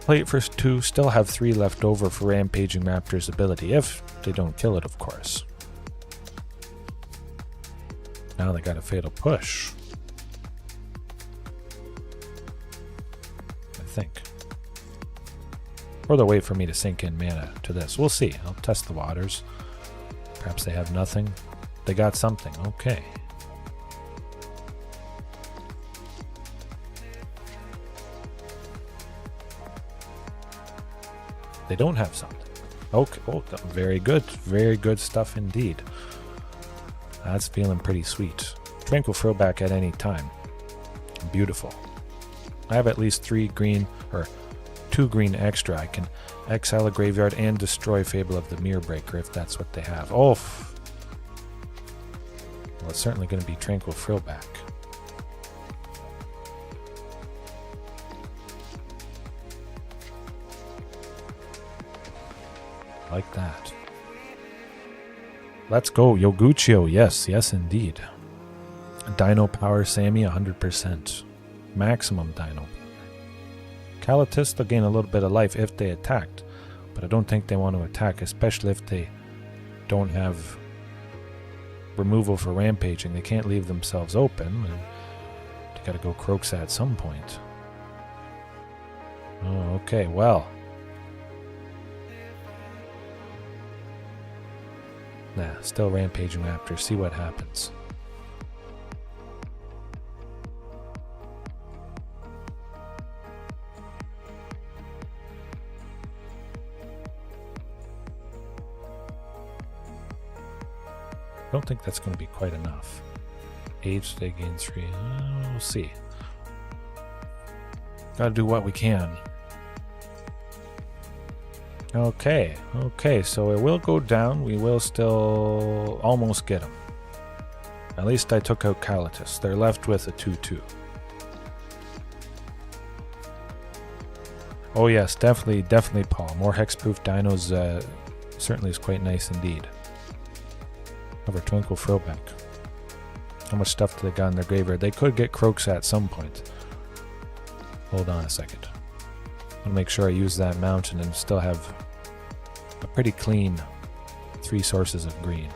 Play it for 2, still have 3 left over for Rampaging Raptor's ability, if they don't kill it, of course. Now they got a Fatal Push. I think. Or they'll wait for me to sink in mana to this. We'll see. I'll test the waters. Perhaps they have nothing. They got something. Okay. They don't have something. Okay. Oh, very good. Very good stuff indeed. That's feeling pretty sweet. Tranquil Throwback at any time. Beautiful. I have at least 3 green, or 2 green extra. I can exile a graveyard and destroy Fable of the Mirror Breaker if that's what they have. Oh! Well, it's certainly going to be Tranquil Throwback. Like that. Let's go, Yoguchio. Yes, yes indeed. Dino power Sammy, 100%. Maximum dino power. Calatus, they'll gain a little bit of life if they attacked, but I don't think they want to attack, especially if they don't have removal for Rampaging. They can't leave themselves open, and they gotta go Kroxa at some point. Oh, okay, well. Nah, still Rampaging Raptor. See what happens. I don't think that's going to be quite enough. Age, they gain 3. We'll see. Gotta do what we can. Okay, okay, so it will go down. We will still almost get them. At least I took out Calatus. They're left with a 2-2. Oh yes, definitely Paul. More hexproof dinos certainly is quite nice indeed. Over Twinkle Throwback. How much stuff do they got in their graveyard? They could get Croaks at some point. Hold on a second. I want to make sure I use that mountain and still have a pretty clean 3 sources of green.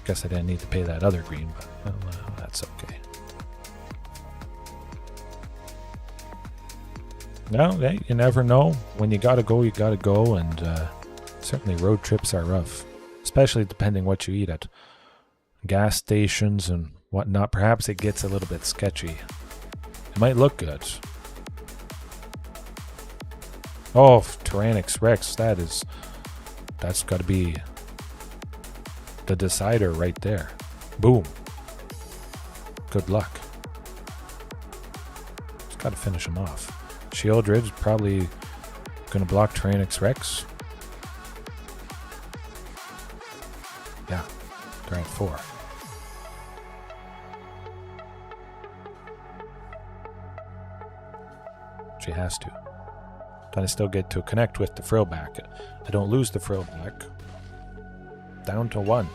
Guess I didn't need to pay that other green, but well, that's okay. No, hey, you never know. When you gotta go, you gotta go, and certainly road trips are rough, especially depending what you eat at gas stations and whatnot. Perhaps it gets a little bit sketchy. It might look good. Oh, Tyrannix Rex, that's got to be the decider right there. Boom. Good luck. Just got to finish him off. Shieldred's probably going to block Tyrannix Rex. Yeah, they're at 4. She has to. Then I still get to connect with the Frillback. I don't lose the Frillback. Down to 1.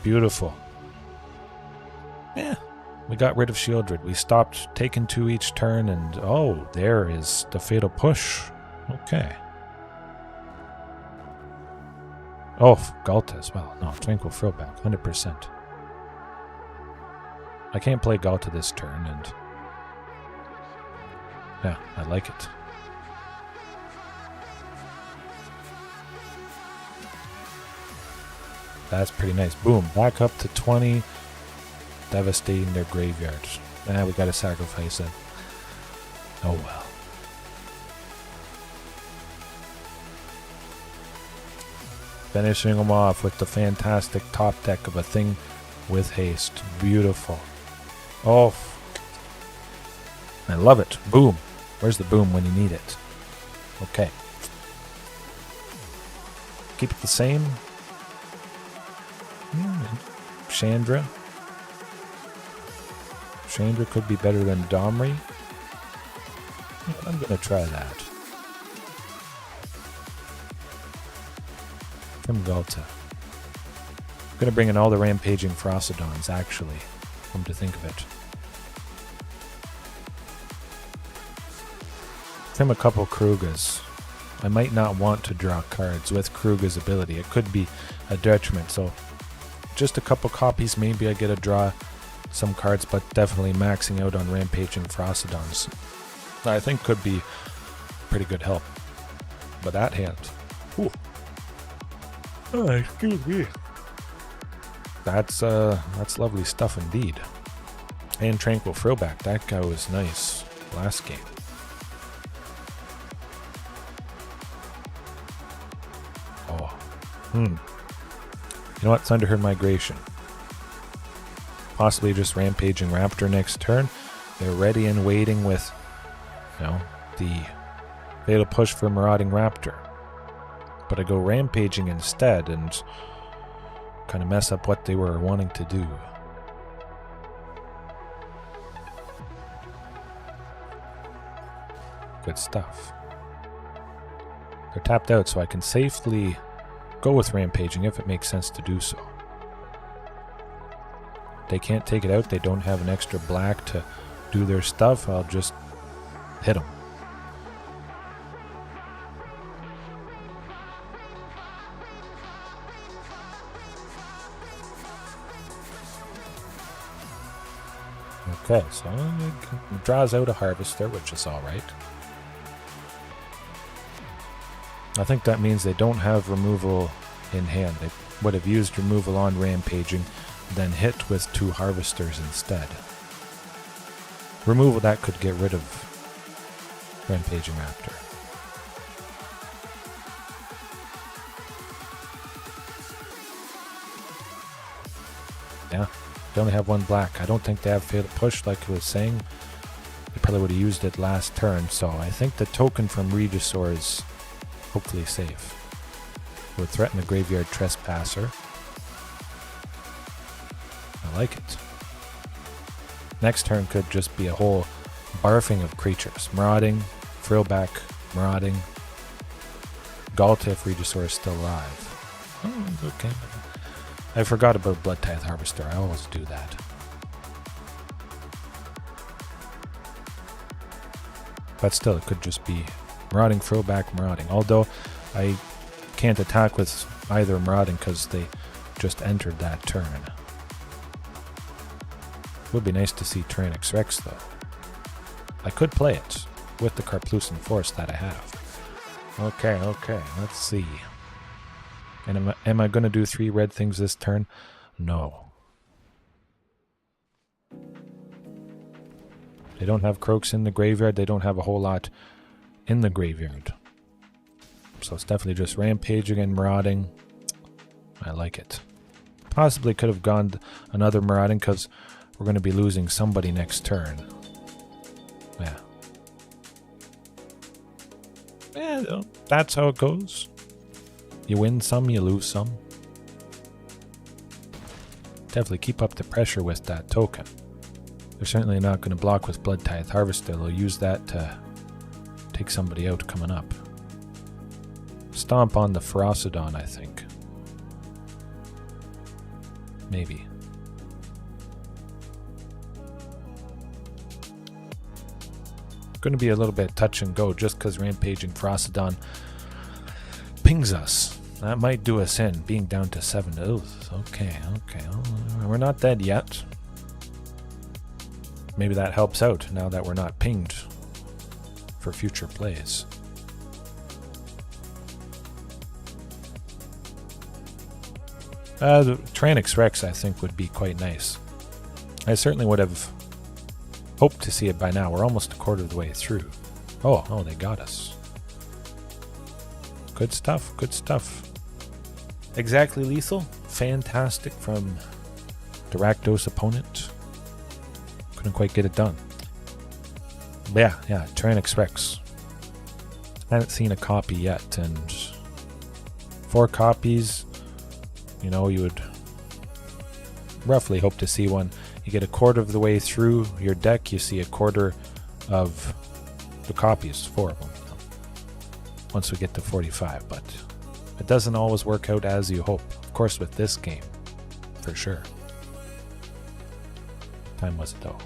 Beautiful. Yeah, we got rid of Shieldred. We stopped taking 2 each turn, and oh, there is the Fatal Push. Okay. Oh, Galta as well. No, Twinkle Frillback, 100%. I can't play Galta this turn, and yeah, I like it. That's pretty nice. Boom, back up to 20. Devastating their graveyard. We gotta sacrifice it. Oh well. Finishing them off with the fantastic top deck of a thing with haste. Beautiful. Oh, I love it. Boom. Where's the boom when you need it? Okay. Keep it the same. Chandra. Chandra could be better than Domri. I'm going to try that. From Galta. I'm going to bring in all the Rampaging Frostodons, actually. Come to think of it. Trim a couple Kerugas. I might not want to draw cards with Keruga's ability. It could be a detriment, so just a couple copies, maybe I get to draw some cards, but definitely maxing out on Rampaging Frostodons. I think could be pretty good help. But that hand. Ooh. Oh, excuse me. That's lovely stuff indeed. And Tranquil Frillback. That guy was nice last game. Oh. You know what? Thunderherd Migration. Possibly just Rampaging Raptor next turn. They're ready and waiting with, the Fatal Push for Marauding Raptor. But I go Rampaging instead and kind of mess up what they were wanting to do. Good stuff. They're tapped out, so I can safely go with Rampaging if it makes sense to do so. They can't take it out. They don't have an extra black to do their stuff. I'll just hit them. Okay, so it draws out a Harvester, which is alright. I think that means they don't have removal in hand. They would have used removal on Rampaging, then hit with 2 Harvesters instead. Removal that could get rid of Rampaging Raptor. Yeah, they only have 1 black. I don't think they have Fatal Push like I was saying. They probably would have used it last turn, so I think the token from Regisaur is hopefully safe. Would threaten the Graveyard Trespasser. I like it. Next turn could just be a whole barfing of creatures. Marauding, Frillback, Marauding, Galta if Regisaur is still alive. Oh, okay. I forgot about Blood Tithe Harvester. I always do that. But still, it could just be Marauding, Frillback, Marauding. Although, I can't attack with either Marauding because they just entered that turn. Would be nice to see Tyrannix Rex though. I could play it with the Karplusan Force that I have. Okay, let's see. And am I going to do 3 red things this turn? No. They don't have Croaks in the graveyard. They don't have a whole lot in the graveyard. So it's definitely just Rampaging and Marauding. I like it. Possibly could have gone another Marauding because we're going to be losing somebody next turn. Yeah. Yeah, that's how it goes. You win some, you lose some. Definitely keep up the pressure with that token. They're certainly not going to block with Blood Tithe Harvester. They'll use that to take somebody out coming up. Stomp on the Ferocidon, I think. Maybe. Going to be a little bit touch and go just because Rampaging Ferocidon pings us. That might do us in, being down to 7. Oh, okay. We're not dead yet. Maybe that helps out now that we're not pinged for future plays. The Tyrannix Rex, I think, would be quite nice. I certainly would have hoped to see it by now. We're almost a quarter of the way through. Oh, they got us. Good stuff, good stuff. Exactly lethal. Fantastic from the Rakdos opponent. Couldn't quite get it done. But yeah, Tyrannix Rex. I haven't seen a copy yet, and 4 copies, you know, you would roughly hope to see one. You get a quarter of the way through your deck, you see a quarter of the copies, 4 of them. Once we get to 45, but it doesn't always work out as you hope. Of course, with this game, for sure. What time was it though?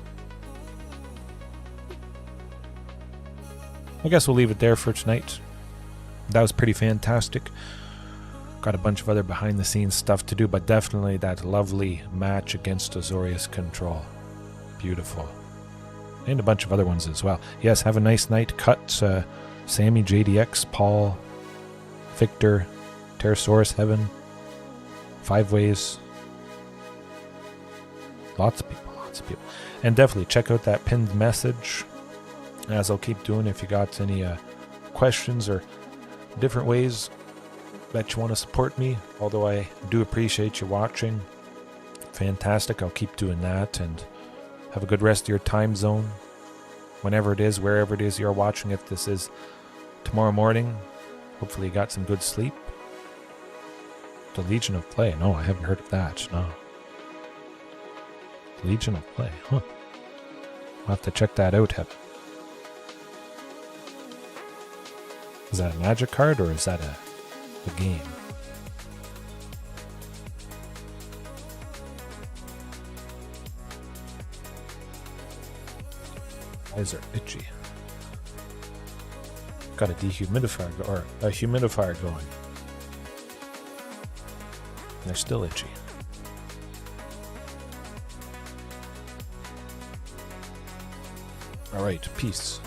I guess we'll leave it there for tonight. That was pretty fantastic. Got a bunch of other behind the scenes stuff to do, but definitely that lovely match against Azorius Control. Beautiful. And a bunch of other ones as well. Yes, have a nice night. Cut Sammy, JDX, Paul, Victor, Pterosaurus Heaven, 5 Ways. Lots of people. And definitely check out that pinned message, as I'll keep doing. If you got any questions or different ways that you want to support me, although I do appreciate you watching, fantastic. I'll keep doing that, and have a good rest of your time zone, whenever it is, wherever it is you're watching. If this is tomorrow morning, hopefully you got some good sleep. The Legion of Play. No, I haven't heard of that. No. Legion of Play. Huh. I'll have to check that out, Heaven. Is that a magic card or is that a game? Eyes are itchy. Got a dehumidifier or a humidifier going. They're still itchy. All right, peace.